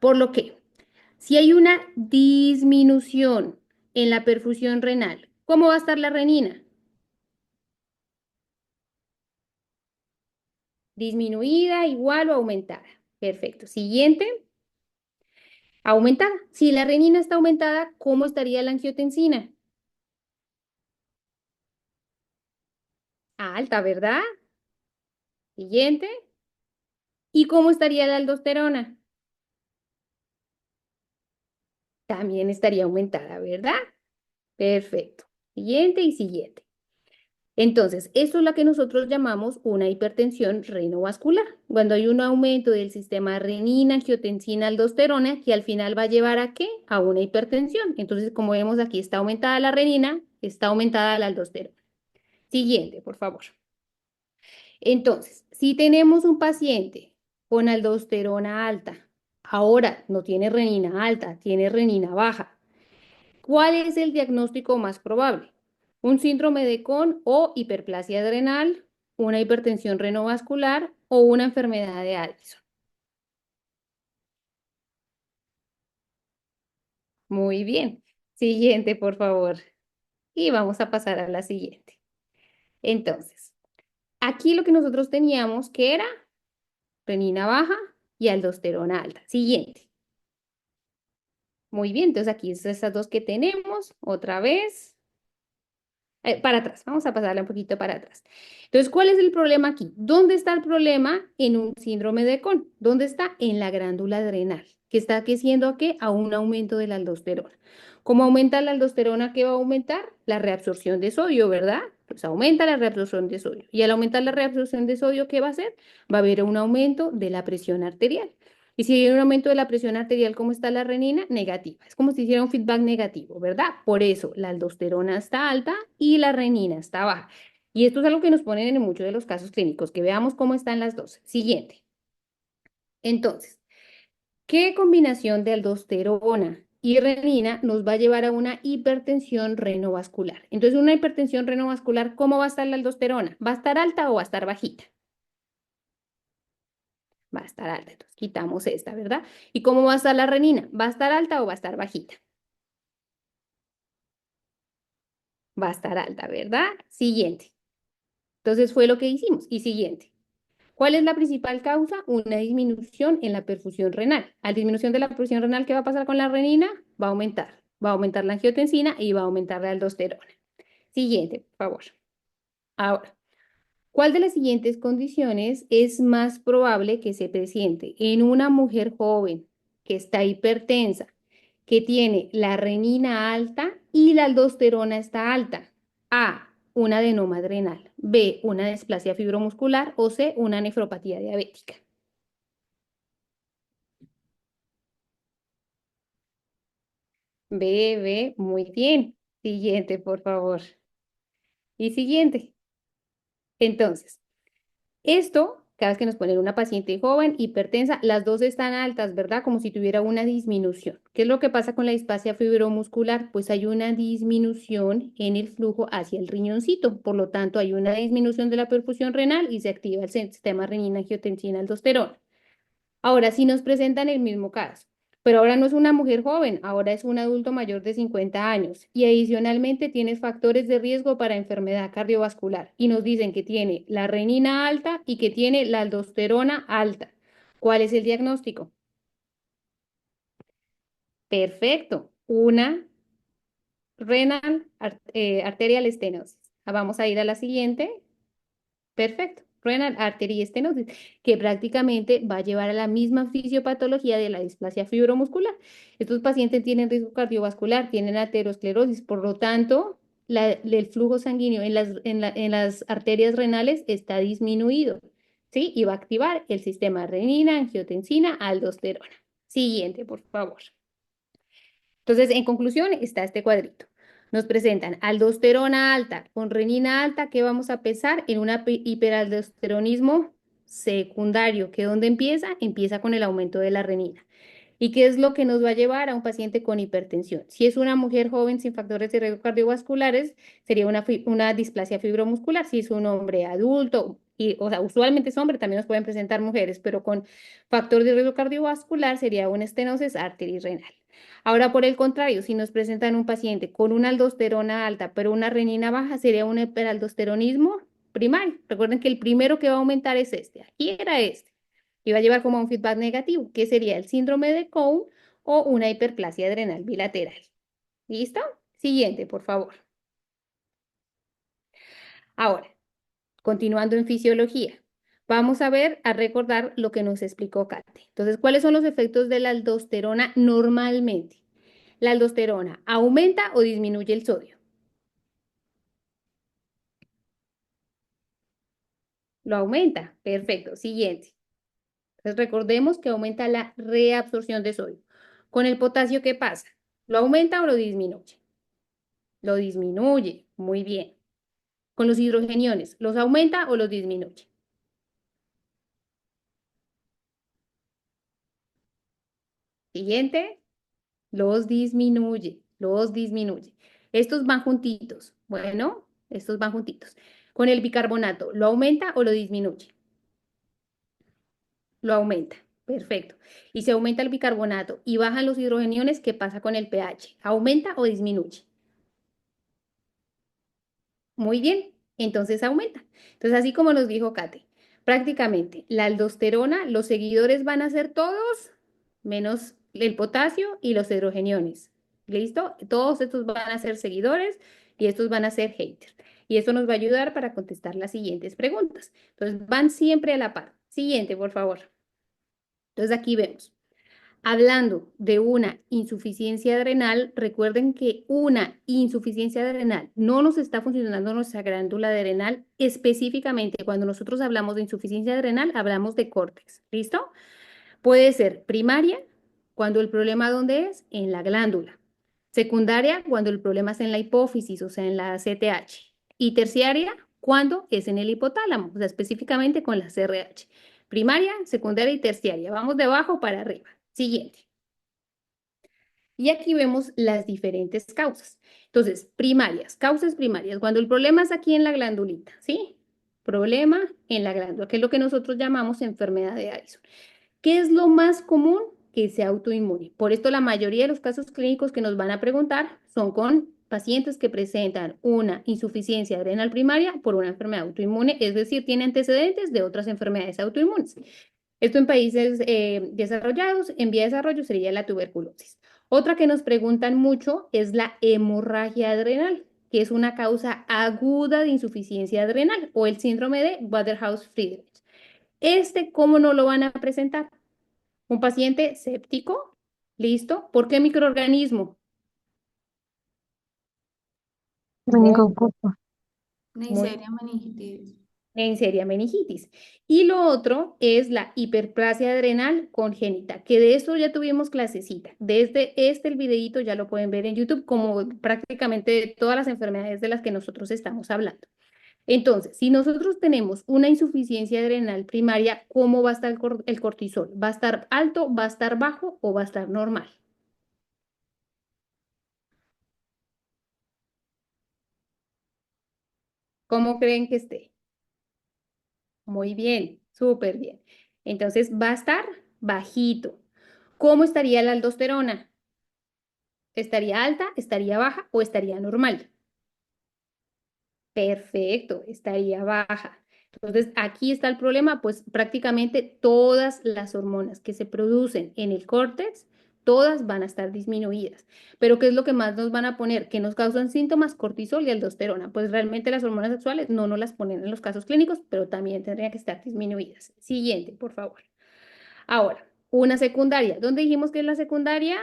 Por lo que, si hay una disminución en la perfusión renal, ¿cómo va a estar la renina? Disminuida, igual o aumentada. Perfecto. Siguiente. Aumentada. Si la renina está aumentada, ¿cómo estaría la angiotensina? Alta, ¿verdad? Siguiente. ¿Y cómo estaría la aldosterona? También estaría aumentada, ¿verdad? Perfecto. Siguiente y siguiente. Entonces, esto es lo que nosotros llamamos una hipertensión renovascular. Cuando hay un aumento del sistema renina, angiotensina, aldosterona, que al final va a llevar a ¿qué? A una hipertensión. Entonces, como vemos aquí, está aumentada la renina, está aumentada la aldosterona. Siguiente, por favor. Entonces, si tenemos un paciente con aldosterona alta, ahora no tiene renina alta, tiene renina baja, ¿cuál es el diagnóstico más probable? ¿Un síndrome de Cohn o hiperplasia adrenal, una hipertensión renovascular o una enfermedad de Addison? Muy bien. Siguiente, por favor. Y vamos a pasar a la siguiente. Entonces, aquí lo que nosotros teníamos que era renina baja y aldosterona alta. Siguiente. Muy bien, entonces aquí son estas dos que tenemos. Otra vez. Para atrás, vamos a pasarla un poquito para atrás. Entonces, ¿cuál es el problema aquí? ¿Dónde está el problema en un síndrome de Cohn? ¿Dónde está? En la glándula adrenal, que está haciendo a qué? A un aumento de la aldosterona. ¿Cómo aumenta la aldosterona? ¿Qué va a aumentar? La reabsorción de sodio, ¿verdad? Pues aumenta la reabsorción de sodio. Y al aumentar la reabsorción de sodio, ¿qué va a hacer? Va a haber un aumento de la presión arterial. Y si hay un aumento de la presión arterial, ¿cómo está la renina? Negativa. Es como si hiciera un feedback negativo, ¿verdad? Por eso la aldosterona está alta y la renina está baja. Y esto es algo que nos ponen en muchos de los casos clínicos, que veamos cómo están las dos. Siguiente. Entonces, ¿qué combinación de aldosterona y renina nos va a llevar a una hipertensión renovascular? Entonces, una hipertensión renovascular, ¿cómo va a estar la aldosterona? ¿Va a estar alta o va a estar bajita? Va a estar alta. Entonces, quitamos esta, ¿verdad? ¿Y cómo va a estar la renina? ¿Va a estar alta o va a estar bajita? Va a estar alta, ¿verdad? Siguiente. Entonces, fue lo que hicimos. Y siguiente. ¿Cuál es la principal causa? Una disminución en la perfusión renal. Al disminución de la perfusión renal, ¿qué va a pasar con la renina? Va a aumentar. Va a aumentar la angiotensina y va a aumentar la aldosterona. Siguiente, por favor. Ahora, ¿cuál de las siguientes condiciones es más probable que se presente en una mujer joven que está hipertensa, que tiene la renina alta y la aldosterona está alta? A, un adenoma adrenal. B, una displasia fibromuscular. O C, una nefropatía diabética. B, muy bien. Siguiente, por favor. Y siguiente. Entonces, esto, cada vez que nos ponen una paciente joven, hipertensa, las dos están altas, ¿verdad? Como si tuviera una disminución. ¿Qué es lo que pasa con la displasia fibromuscular? Pues hay una disminución en el flujo hacia el riñoncito. Por lo tanto, hay una disminución de la perfusión renal y se activa el sistema renina-angiotensina-aldosterona. Ahora, si nos presentan el mismo caso, Pero ahora no es una mujer joven, ahora es un adulto mayor de 50 años y adicionalmente tienes factores de riesgo para enfermedad cardiovascular y nos dicen que tiene la renina alta y que tiene la aldosterona alta. ¿Cuál es el diagnóstico? Perfecto, una arterial stenosis. Vamos a ir a la siguiente. Perfecto. Renal artery stenosis, que prácticamente va a llevar a la misma fisiopatología de la displasia fibromuscular. Estos pacientes tienen riesgo cardiovascular, tienen aterosclerosis, por lo tanto, el flujo sanguíneo en las arterias renales está disminuido, ¿sí? Y va a activar el sistema renina, angiotensina, aldosterona. Siguiente, por favor. Entonces, en conclusión, está este cuadrito. Nos presentan aldosterona alta con renina alta que vamos a pesar en un hiperaldosteronismo secundario, que ¿dónde empieza? Empieza con el aumento de la renina. ¿Y qué es lo que nos va a llevar a un paciente con hipertensión? Si es una mujer joven sin factores de riesgo cardiovasculares, sería una displasia fibromuscular. Si es un hombre adulto, o sea, usualmente es hombre, también nos pueden presentar mujeres, pero con factor de riesgo cardiovascular sería una estenosis arterial. Ahora, por el contrario, si nos presentan un paciente con una aldosterona alta, pero una renina baja, sería un hiperaldosteronismo primario. Recuerden que el primero que va a aumentar es este. Aquí era este. Y va a llevar como un feedback negativo, que sería el síndrome de Cohn o una hiperplasia adrenal bilateral. ¿Listo? Siguiente, por favor. Ahora, continuando en fisiología, vamos a ver, a recordar lo que nos explicó Kate. Entonces, ¿cuáles son los efectos de la aldosterona normalmente? La aldosterona aumenta o disminuye el sodio. Lo aumenta. Perfecto. Siguiente. Entonces, recordemos que aumenta la reabsorción de sodio. Con el potasio, ¿qué pasa? ¿Lo aumenta o lo disminuye? Lo disminuye. Muy bien. Con los hidrogeniones, ¿los aumenta o los disminuye? Siguiente. Los disminuye. Los disminuye. Estos van juntitos. Bueno, estos van juntitos. Con el bicarbonato, ¿lo aumenta o lo disminuye? Lo aumenta. Perfecto. Y se aumenta el bicarbonato y bajan los hidrogeniones, ¿qué pasa con el pH? ¿Aumenta o disminuye? Muy bien, entonces aumenta. Entonces, así como nos dijo Kate, prácticamente la aldosterona, los seguidores van a ser todos menos el potasio y los hidrogeniones. ¿Listo? Todos estos van a ser seguidores y estos van a ser haters. Y esto nos va a ayudar para contestar las siguientes preguntas. Entonces, van siempre a la par. Siguiente, por favor. Entonces, aquí vemos. Hablando de una insuficiencia adrenal, recuerden que una insuficiencia adrenal no nos está funcionando nuestra glándula adrenal específicamente. Cuando nosotros hablamos de insuficiencia adrenal, hablamos de córtex. ¿Listo? Puede ser primaria, cuando el problema ¿dónde es? En la glándula. Secundaria, cuando el problema es en la hipófisis, o sea, en la CTH. Y terciaria, cuando es en el hipotálamo, o sea, específicamente con la CRH. Primaria, secundaria y terciaria. Vamos de abajo para arriba. Siguiente. Y aquí vemos las diferentes causas. Entonces, primarias, causas primarias. Cuando el problema es aquí en la glandulita, ¿sí? Problema en la glándula, que es lo que nosotros llamamos enfermedad de Addison. ¿Qué es lo más común? Que sea autoinmune. Por esto, la mayoría de los casos clínicos que nos van a preguntar son con pacientes que presentan una insuficiencia adrenal primaria por una enfermedad autoinmune, es decir, tiene antecedentes de otras enfermedades autoinmunes. Esto en países desarrollados, en vía de desarrollo sería la tuberculosis. Otra que nos preguntan mucho es la hemorragia adrenal, que es una causa aguda de insuficiencia adrenal o el síndrome de Waterhouse-Friedrich. ¿Cómo no lo van a presentar? Un paciente séptico, ¿listo? ¿Por qué microorganismo? Muy, Meningococo. muy Neisseria meningitis. en seria meningitis. Y lo otro es la hiperplasia adrenal congénita, que de eso ya tuvimos clasecita. Desde el videito ya lo pueden ver en YouTube, como prácticamente de todas las enfermedades de las que nosotros estamos hablando. Entonces, si nosotros tenemos una insuficiencia adrenal primaria, ¿cómo va a estar el cortisol? ¿Va a estar alto, va a estar bajo o va a estar normal? ¿Cómo creen que esté? Muy bien, súper bien. Entonces va a estar bajito. ¿Cómo estaría la aldosterona? ¿Estaría alta, estaría baja o estaría normal? Perfecto, estaría baja. Entonces, aquí está el problema, pues prácticamente todas las hormonas que se producen en el córtex, todas van a estar disminuidas. Pero ¿qué es lo que más nos van a poner? ¿Qué nos causan síntomas? Cortisol y aldosterona. Pues realmente las hormonas sexuales no nos las ponen en los casos clínicos, pero también tendrían que estar disminuidas. Siguiente, por favor. Ahora, una secundaria. ¿Dónde dijimos que es la secundaria?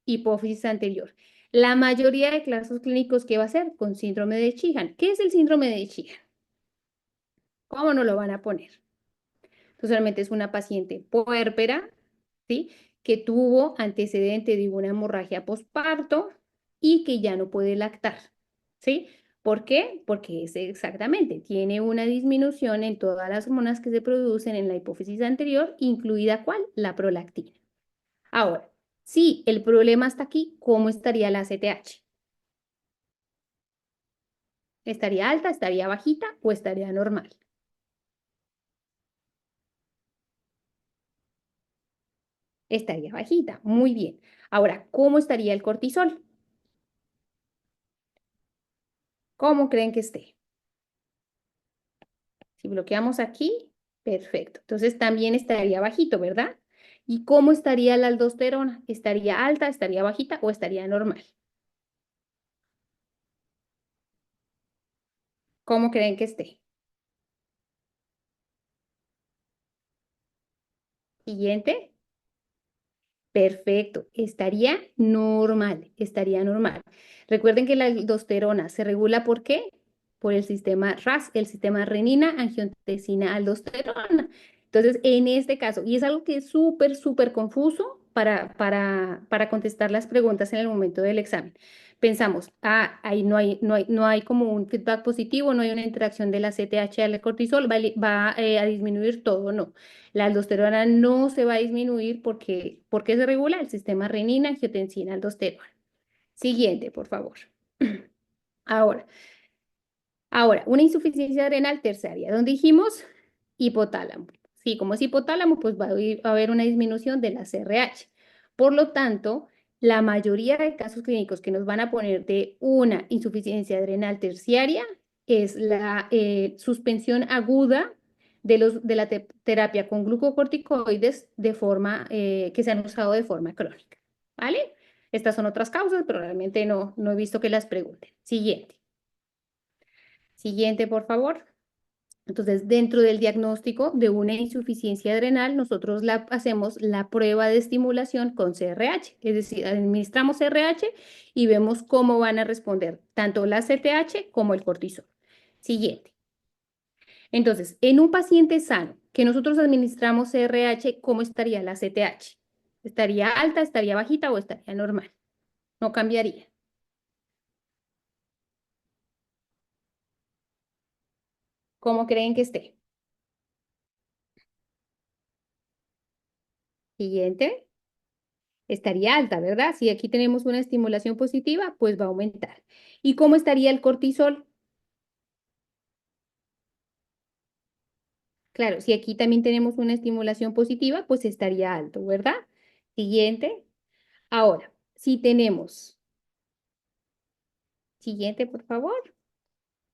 Hipófisis anterior. La mayoría de casos clínicos, ¿qué va a ser? Con síndrome de Sheehan. ¿Qué es el síndrome de Sheehan? ¿Cómo no lo van a poner? Entonces, realmente es una paciente puérpera, ¿sí? Que tuvo antecedente de una hemorragia posparto y que ya no puede lactar, ¿sí? ¿Por qué? Porque es exactamente, tiene una disminución en todas las hormonas que se producen en la hipófisis anterior, incluida ¿cuál? La prolactina. Ahora, si el problema está aquí, ¿cómo estaría la ACTH? ¿Estaría alta, estaría bajita o estaría normal? Estaría bajita, muy bien. Ahora, ¿cómo estaría el cortisol? ¿Cómo creen que esté? Si bloqueamos aquí, perfecto. Entonces también estaría bajito, ¿verdad? ¿Y cómo estaría la aldosterona? ¿Estaría alta, estaría bajita o estaría normal? ¿Cómo creen que esté? Siguiente. Perfecto, estaría normal, estaría normal. Recuerden que la aldosterona se regula ¿por qué? Por el sistema RAS, el sistema renina, angiotensina, aldosterona. Entonces, en este caso, y es algo que es súper, súper confuso para contestar las preguntas en el momento del examen. Pensamos, ahí no hay como un feedback positivo, no hay una interacción de la CTH al cortisol, va a disminuir todo, no. La aldosterona no se va a disminuir porque se regula el sistema renina, angiotensina, aldosterona. Siguiente, por favor. Ahora, una insuficiencia adrenal terciaria, donde dijimos hipotálamo. Sí, como es hipotálamo, pues va a haber una disminución de la CRH. Por lo tanto, la mayoría de casos clínicos que nos van a poner de una insuficiencia adrenal terciaria es la suspensión aguda de la terapia con glucocorticoides que se han usado de forma crónica. ¿Vale? Estas son otras causas, pero realmente no he visto que las pregunten. Siguiente. Siguiente, por favor. Entonces, dentro del diagnóstico de una insuficiencia adrenal, nosotros hacemos la prueba de estimulación con CRH, es decir, administramos CRH y vemos cómo van a responder tanto la CTH como el cortisol. Siguiente. Entonces, en un paciente sano que nosotros administramos CRH, ¿cómo estaría la CTH? ¿Estaría alta, estaría bajita o estaría normal? No cambiaría. ¿Cómo creen que esté? Siguiente. Estaría alta, ¿verdad? Si aquí tenemos una estimulación positiva, pues va a aumentar. ¿Y cómo estaría el cortisol? Claro, si aquí también tenemos una estimulación positiva, pues estaría alto, ¿verdad? Siguiente. Ahora, si tenemos, siguiente, por favor,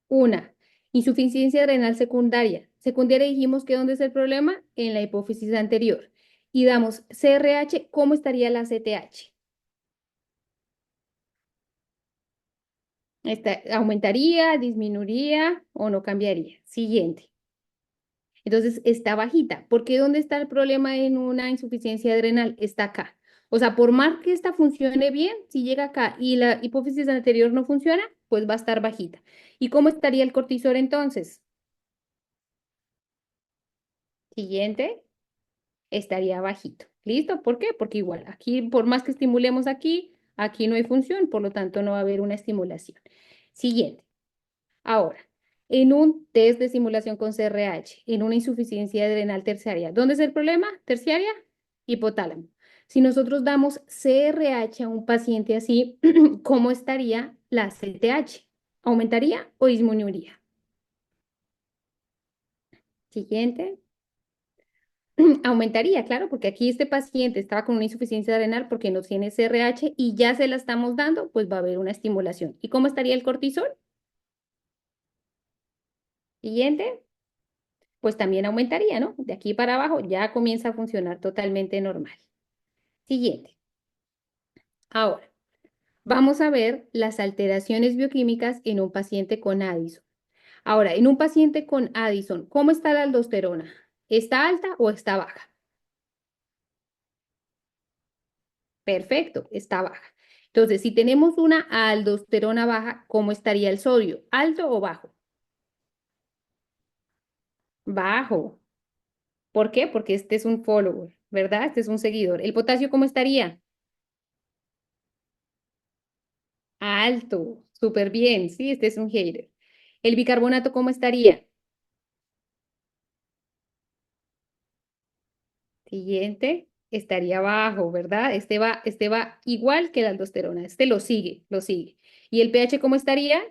una insuficiencia adrenal secundaria. Secundaria dijimos que ¿dónde es el problema? En la hipófisis anterior. Y damos CRH, ¿cómo estaría la CTH? ¿Aumentaría, disminuiría o no cambiaría? Siguiente. Entonces está bajita. ¿Por qué dónde está el problema en una insuficiencia adrenal? Está acá. O sea, por más que esta funcione bien, si llega acá y la hipófisis anterior no funciona, pues va a estar bajita. ¿Y cómo estaría el cortisol entonces? Siguiente, estaría bajito. ¿Listo? ¿Por qué? Porque igual, aquí, por más que estimulemos aquí, aquí no hay función, por lo tanto no va a haber una estimulación. Siguiente. Ahora, en un test de simulación con CRH, en una insuficiencia adrenal terciaria, ¿dónde es el problema? Terciaria, hipotálamo. Si nosotros damos CRH a un paciente así, ¿cómo estaría la CTH? ¿Aumentaría o disminuiría? Siguiente. aumentaría, claro, porque aquí este paciente estaba con una insuficiencia renal porque no tiene CRH y ya se la estamos dando, pues va a haber una estimulación. ¿Y cómo estaría el cortisol? Siguiente, pues también aumentaría, ¿no? De aquí para abajo ya comienza a funcionar totalmente normal. Siguiente. Ahora, vamos a ver las alteraciones bioquímicas en un paciente con Addison. Ahora, en un paciente con Addison, ¿cómo está la aldosterona? ¿Está alta o está baja? Perfecto, está baja. Entonces, si tenemos una aldosterona baja, ¿cómo estaría el sodio? ¿Alto o bajo? Bajo. ¿Por qué? Porque este es un follower, ¿verdad? Este es un seguidor. ¿El potasio cómo estaría? Alto. Súper bien. Sí, este es un hater. ¿El bicarbonato cómo estaría? Siguiente. Estaría bajo, ¿verdad? Este va igual que la aldosterona. Este lo sigue, lo sigue. ¿Y el pH cómo estaría?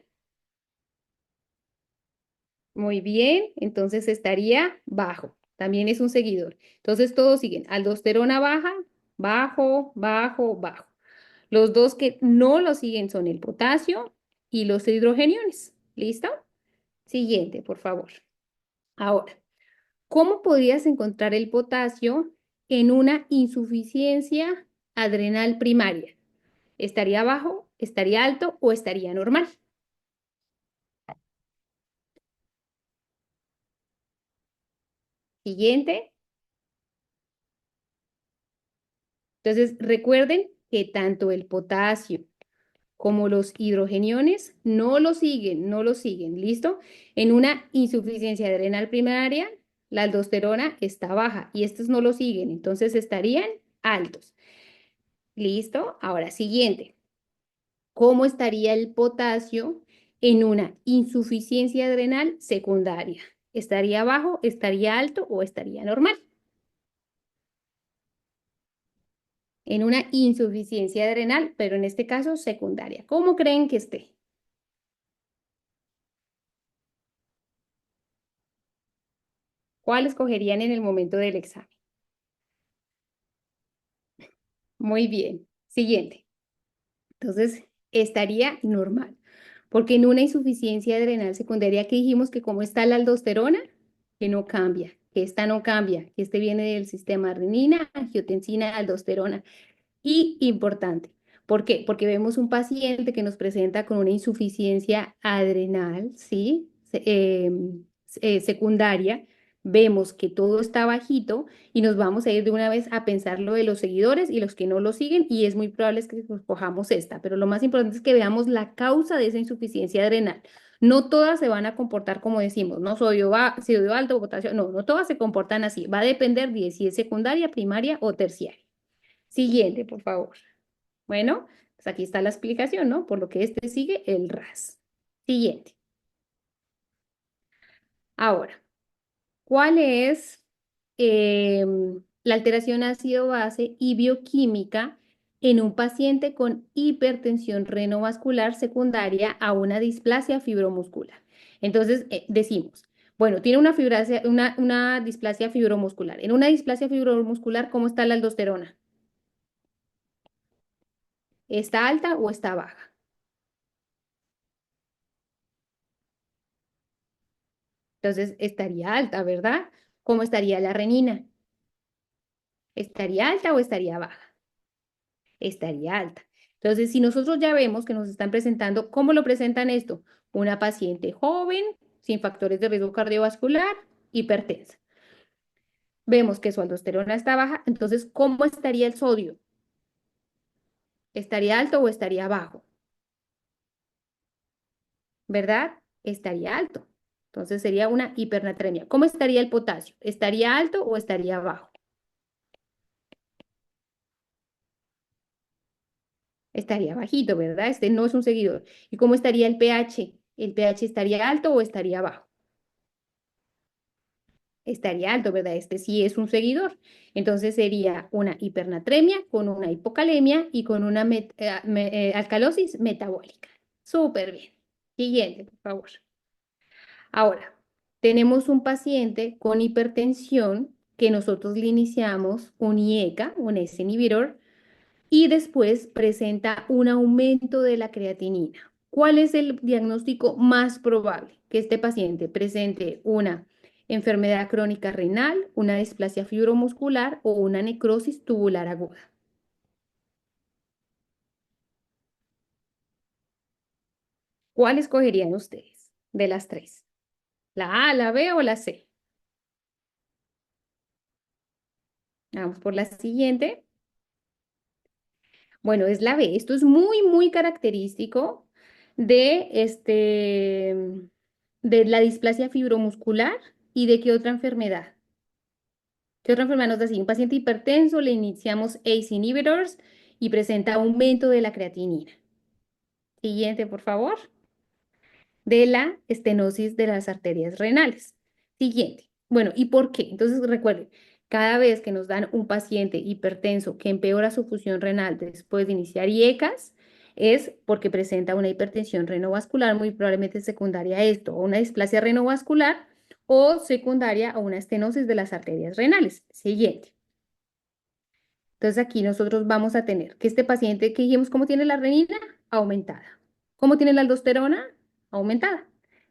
Muy bien, entonces estaría bajo. También es un seguidor. Entonces todos siguen. Aldosterona baja, bajo, bajo, bajo. Los dos que no lo siguen son el potasio y los hidrogeniones. ¿Listo? Siguiente, por favor. Ahora, ¿cómo podrías encontrar el potasio en una insuficiencia adrenal primaria? ¿Estaría bajo, estaría alto o estaría normal? Siguiente. Entonces, recuerden que tanto el potasio como los hidrogeniones no lo siguen, no lo siguen, ¿listo? En una insuficiencia adrenal primaria, la aldosterona está baja y estos no lo siguen, entonces estarían altos. ¿Listo? Ahora, siguiente. ¿Cómo estaría el potasio en una insuficiencia adrenal secundaria? ¿Estaría bajo, estaría alto o estaría normal? En una insuficiencia adrenal, pero en este caso secundaria. ¿Cómo creen que esté? ¿Cuál escogerían en el momento del examen? Muy bien. Siguiente. Entonces, estaría normal, porque en una insuficiencia adrenal secundaria que dijimos que cómo está la aldosterona, que no cambia, que esta no cambia, que este viene del sistema renina, angiotensina, aldosterona. Y importante, ¿por qué? Porque vemos un paciente que nos presenta con una insuficiencia adrenal, ¿sí? Secundaria, vemos que todo está bajito y nos vamos a ir de una vez a pensar lo de los seguidores y los que no lo siguen y es muy probable que escojamos esta, pero lo más importante es que veamos la causa de esa insuficiencia adrenal. No todas se van a comportar como decimos, no sodio alto, potasio, no, no todas se comportan así, va a depender de si es secundaria, primaria o terciaria. Siguiente, por favor. Bueno, pues aquí está la explicación, ¿no? Por lo que este sigue el RAS. Siguiente. Ahora, ¿cuál es la alteración ácido-base y bioquímica en un paciente con hipertensión renovascular secundaria a una displasia fibromuscular? Entonces, decimos, bueno, tiene una displasia fibromuscular. En una displasia fibromuscular, ¿cómo está la aldosterona? ¿Está alta o está baja? Entonces estaría alta, ¿verdad? ¿Cómo estaría la renina? ¿Estaría alta o estaría baja? Estaría alta. Entonces, si nosotros ya vemos que nos están presentando, ¿cómo lo presentan esto? Una paciente joven, sin factores de riesgo cardiovascular, hipertensa. Vemos que su aldosterona está baja, entonces, ¿cómo estaría el sodio? ¿Estaría alto o estaría bajo? ¿Verdad? Estaría alto. Entonces sería una hipernatremia. ¿Cómo estaría el potasio? ¿Estaría alto o estaría bajo? Estaría bajito, ¿verdad? Este no es un seguidor. ¿Y cómo estaría el pH? ¿El pH estaría alto o estaría bajo? Estaría alto, ¿verdad? Este sí es un seguidor. Entonces sería una hipernatremia con una hipocalemia y con una alcalosis metabólica. Súper bien. Siguiente, por favor. Ahora, tenemos un paciente con hipertensión que nosotros le iniciamos un IECA, un S inhibidor, y después presenta un aumento de la creatinina. ¿Cuál es el diagnóstico más probable? Que este paciente presente una enfermedad crónica renal, una displasia fibromuscular o una necrosis tubular aguda. ¿Cuál escogerían ustedes de las tres? ¿La A, la B o la C? Vamos por la siguiente. Bueno, es la B. Esto es muy, muy característico de la displasia fibromuscular y de qué otra enfermedad. ¿Qué otra enfermedad nos da así? Un paciente hipertenso, le iniciamos ACE inhibitors y presenta aumento de la creatinina. Siguiente, por favor. De la estenosis de las arterias renales. Siguiente. Bueno, ¿y por qué? Entonces recuerden, cada vez que nos dan un paciente hipertenso que empeora su función renal después de iniciar IECAS, es porque presenta una hipertensión renovascular, muy probablemente secundaria a esto, o una displasia renovascular o secundaria a una estenosis de las arterias renales. Siguiente. Entonces aquí nosotros vamos a tener que este paciente que dijimos, ¿cómo tiene la renina? Aumentada. ¿Cómo tiene la aldosterona? Aumentada.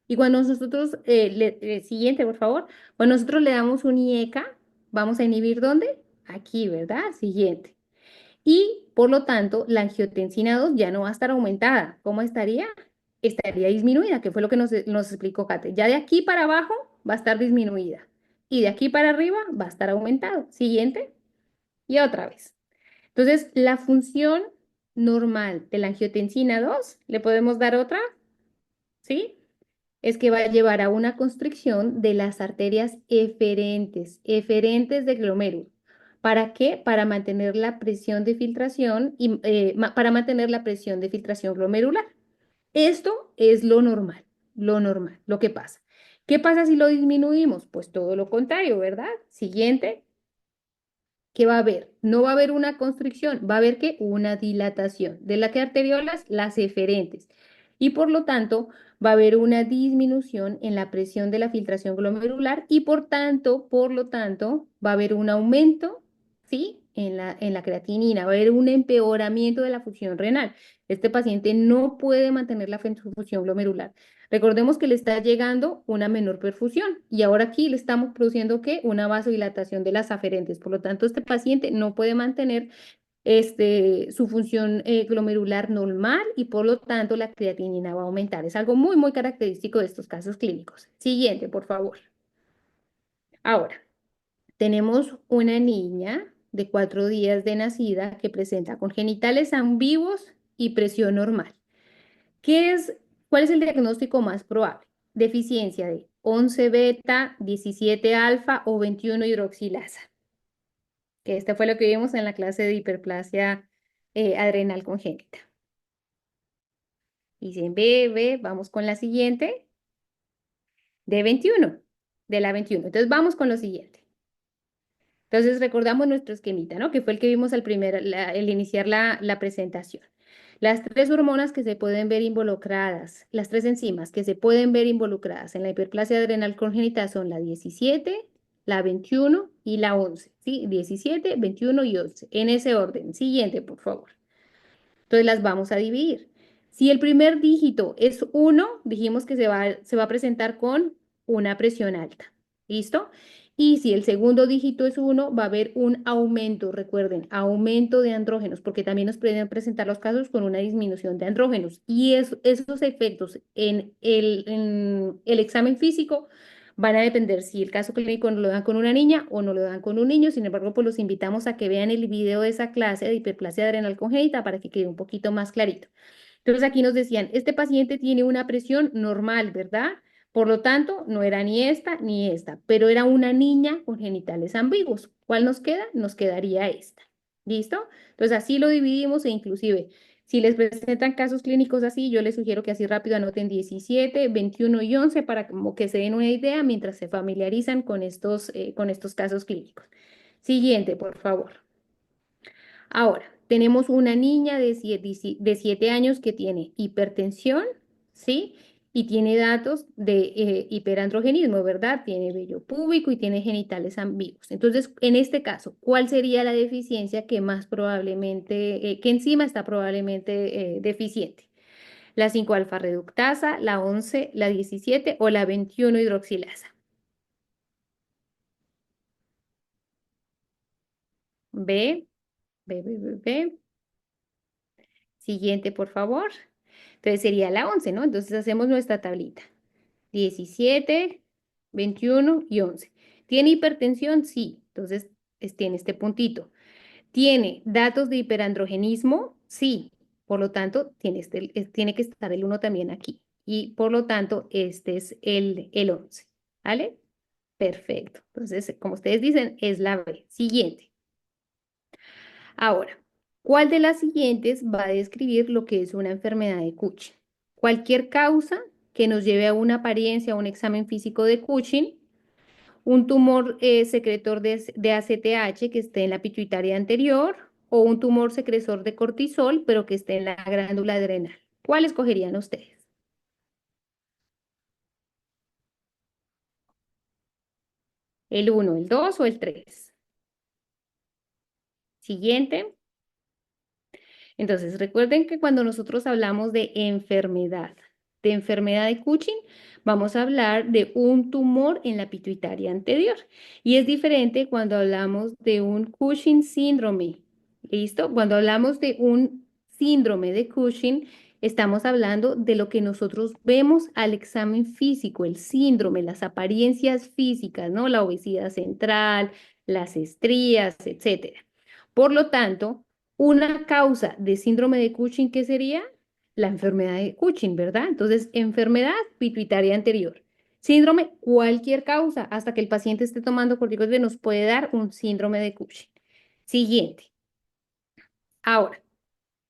Y cuando nosotros, siguiente, por favor, cuando nosotros le damos un IECA, ¿vamos a inhibir dónde? Aquí, ¿verdad? Siguiente. Y por lo tanto, la angiotensina 2 ya no va a estar aumentada. ¿Cómo estaría? Estaría disminuida, que fue lo que nos explicó Kate. Ya de aquí para abajo va a estar disminuida. Y de aquí para arriba va a estar aumentado. Siguiente. Y otra vez. Entonces, la función normal de la angiotensina 2, ¿le podemos dar otra? ¿Sí? Es que va a llevar a una constricción de las arterias eferentes del glomérulo. ¿Para qué? Para mantener la presión de filtración y para mantener la presión de filtración glomerular. Esto es lo normal, lo que pasa. ¿Qué pasa si lo disminuimos? Pues todo lo contrario, ¿verdad? Siguiente. ¿Qué va a haber? No va a haber una constricción, va a haber que una dilatación de las arteriolas, las eferentes. Y por lo tanto, va a haber una disminución en la presión de la filtración glomerular y por lo tanto, va a haber un aumento, ¿sí? En la creatinina, va a haber un empeoramiento de la función renal. Este paciente no puede mantener la función glomerular. Recordemos que le está llegando una menor perfusión y ahora aquí le estamos produciendo ¿qué? Una vasodilatación de las aferentes. Por lo tanto, este paciente no puede mantener su función glomerular normal y por lo tanto la creatinina va a aumentar. Es algo muy, muy característico de estos casos clínicos. Siguiente, por favor. Ahora, tenemos una niña de 4 días de nacida que presenta congenitales ambiguos y presión normal. ¿Qué es, cuál es el diagnóstico más probable? Deficiencia de 11 beta, 17 alfa o 21 hidroxilasa. Que este fue lo que vimos en la clase de hiperplasia adrenal congénita. Dicen B, vamos con la siguiente. De 21, de la 21. Entonces vamos con lo siguiente. Entonces recordamos nuestro esquemita, ¿no? Que fue el que vimos al el iniciar la presentación. Las tres hormonas que se pueden ver involucradas, las tres enzimas que se pueden ver involucradas en la hiperplasia adrenal congénita son la 17, la 21 y la 11, ¿sí? 17, 21 y 11, en ese orden. Siguiente, por favor. Entonces las vamos a dividir. Si el primer dígito es 1, dijimos que se va a presentar con una presión alta. ¿Listo? Y si el segundo dígito es 1, va a haber un aumento, recuerden, aumento de andrógenos, porque también nos pueden presentar los casos con una disminución de andrógenos. Y esos efectos en el examen físico van a depender si el caso clínico lo dan con una niña o no lo dan con un niño. Sin embargo, pues los invitamos a que vean el video de esa clase de hiperplasia adrenal congénita para que quede un poquito más clarito. Entonces aquí nos decían, este paciente tiene una presión normal, ¿verdad? Por lo tanto, no era ni esta, pero era una niña con genitales ambiguos. ¿Cuál nos queda? Nos quedaría esta. ¿Listo? Entonces así lo dividimos e inclusive si les presentan casos clínicos así, yo les sugiero que así rápido anoten 17, 21 y 11 para como que se den una idea mientras se familiarizan con estos casos clínicos. Siguiente, por favor. Ahora, tenemos una niña de 7 años que tiene hipertensión, ¿sí? y tiene datos de hiperandrogenismo, ¿verdad? Tiene vello púbico y tiene genitales ambiguos. Entonces, en este caso, ¿cuál sería la deficiencia que más probablemente, qué enzima está probablemente deficiente? ¿La 5-alfa reductasa, la 11, la 17 o la 21 hidroxilasa? B, B. Siguiente, por favor. Entonces sería la 11, ¿no? Entonces hacemos nuestra tablita. 17, 21 y 11. ¿Tiene hipertensión? Sí. Entonces tiene este puntito. ¿Tiene datos de hiperandrogenismo? Sí. Por lo tanto, tiene que estar el 1 también aquí. Y por lo tanto, este es el 11. ¿Vale? Perfecto. Entonces, como ustedes dicen, es la B. Siguiente. Ahora, ¿cuál de las siguientes va a describir lo que es una enfermedad de Cushing? Cualquier causa que nos lleve a una apariencia o un examen físico de Cushing, un tumor secretor de ACTH que esté en la pituitaria anterior o un tumor secresor de cortisol pero que esté en la glándula adrenal. ¿Cuál escogerían ustedes? ¿El 1, el 2 o el 3? Siguiente. Entonces, recuerden que cuando nosotros hablamos de enfermedad de Cushing, vamos a hablar de un tumor en la pituitaria anterior. Y es diferente cuando hablamos de un Cushing síndrome. ¿Listo? Cuando hablamos de un síndrome de Cushing, estamos hablando de lo que nosotros vemos al examen físico, el síndrome, las apariencias físicas, ¿no? La obesidad central, las estrías, etcétera. Por lo tanto, una causa de síndrome de Cushing, ¿qué sería? La enfermedad de Cushing, ¿verdad? Entonces, enfermedad pituitaria anterior. Síndrome, cualquier causa, hasta que el paciente esté tomando corticoides, nos puede dar un síndrome de Cushing. Siguiente. Ahora,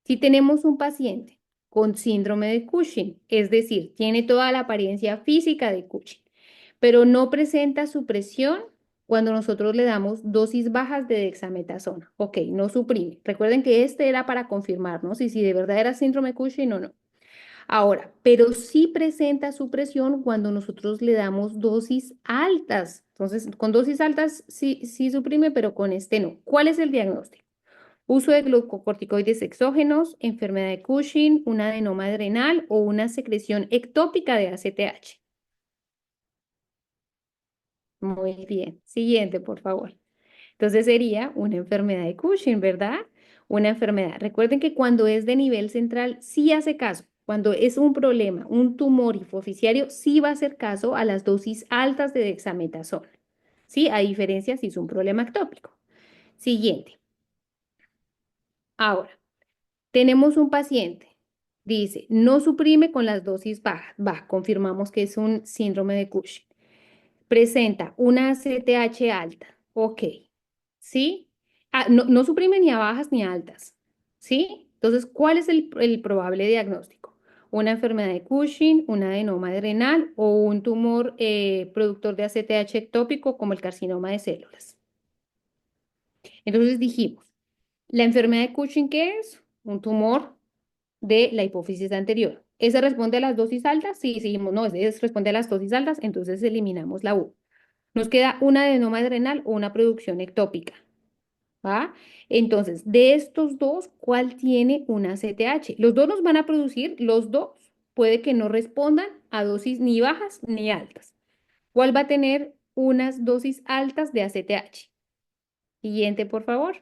si tenemos un paciente con síndrome de Cushing, es decir, tiene toda la apariencia física de Cushing, pero no presenta supresión cuando nosotros le damos dosis bajas de dexametasona. Ok, no suprime. Recuerden que este era para confirmarnos y si de verdad era síndrome Cushing o no. Ahora, pero sí presenta supresión cuando nosotros le damos dosis altas. Entonces, con dosis altas sí suprime, pero con este no. ¿Cuál es el diagnóstico? Uso de glucocorticoides exógenos, enfermedad de Cushing, un adenoma adrenal o una secreción ectópica de ACTH. Muy bien. Siguiente, por favor. Entonces sería una enfermedad de Cushing, ¿verdad? Una enfermedad. Recuerden que cuando es de nivel central, sí hace caso. Cuando es un problema, un tumor hipoficiario, sí va a hacer caso a las dosis altas de dexametasona. ¿Sí? A diferencia si es un problema ectópico. Siguiente. Ahora, tenemos un paciente. Dice, no suprime con las dosis bajas. Va, confirmamos que es un síndrome de Cushing. Presenta una ACTH alta. Ok. ¿Sí? No suprime ni a bajas ni a altas. ¿Sí? Entonces, ¿cuál es el probable diagnóstico? Una enfermedad de Cushing, un adenoma adrenal o un tumor productor de ACTH ectópico como el carcinoma de células. Entonces dijimos, ¿la enfermedad de Cushing qué es? Un tumor de la hipófisis anterior. ¿Ese responde a las dosis altas? Sí, seguimos, no, ese responde a las dosis altas, entonces eliminamos la U. Nos queda un adenoma adrenal o una producción ectópica. ¿Va? Entonces, de estos dos, ¿cuál tiene una CTH? Los dos nos van a producir, los dos puede que no respondan a dosis ni bajas ni altas. ¿Cuál va a tener unas dosis altas de ACTH? Siguiente, por favor.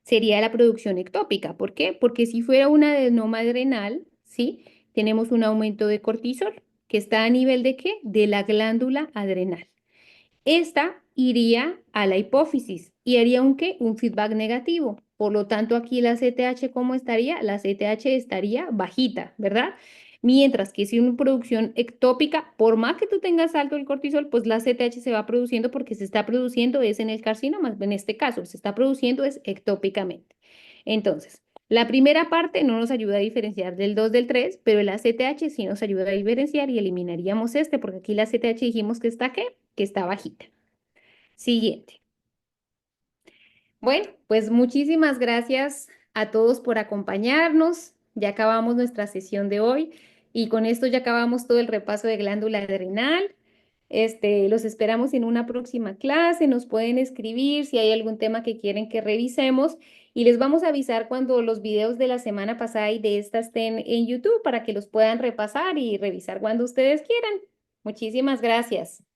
Sería la producción ectópica. ¿Por qué? Porque si fuera un adenoma adrenal, ¿sí? Tenemos un aumento de cortisol, que está a nivel de ¿qué? De la glándula adrenal. Esta iría a la hipófisis y haría un ¿qué? Un feedback negativo. Por lo tanto, aquí la CTH, ¿cómo estaría? La CTH estaría bajita, ¿verdad? Mientras que si una producción ectópica, por más que tú tengas alto el cortisol, pues la CTH se va produciendo porque se está produciendo es en el carcinoma, en este caso, se está produciendo es ectópicamente. Entonces, la primera parte no nos ayuda a diferenciar del 2 del 3, pero el ACTH sí nos ayuda a diferenciar y eliminaríamos este, porque aquí la ACTH dijimos que está ¿qué? Que está bajita. Siguiente. Bueno, pues muchísimas gracias a todos por acompañarnos. Ya acabamos nuestra sesión de hoy. Y con esto ya acabamos todo el repaso de glándula adrenal. Los esperamos en una próxima clase. Nos pueden escribir si hay algún tema que quieren que revisemos. Y les vamos a avisar cuando los videos de la semana pasada y de esta estén en YouTube para que los puedan repasar y revisar cuando ustedes quieran. Muchísimas gracias.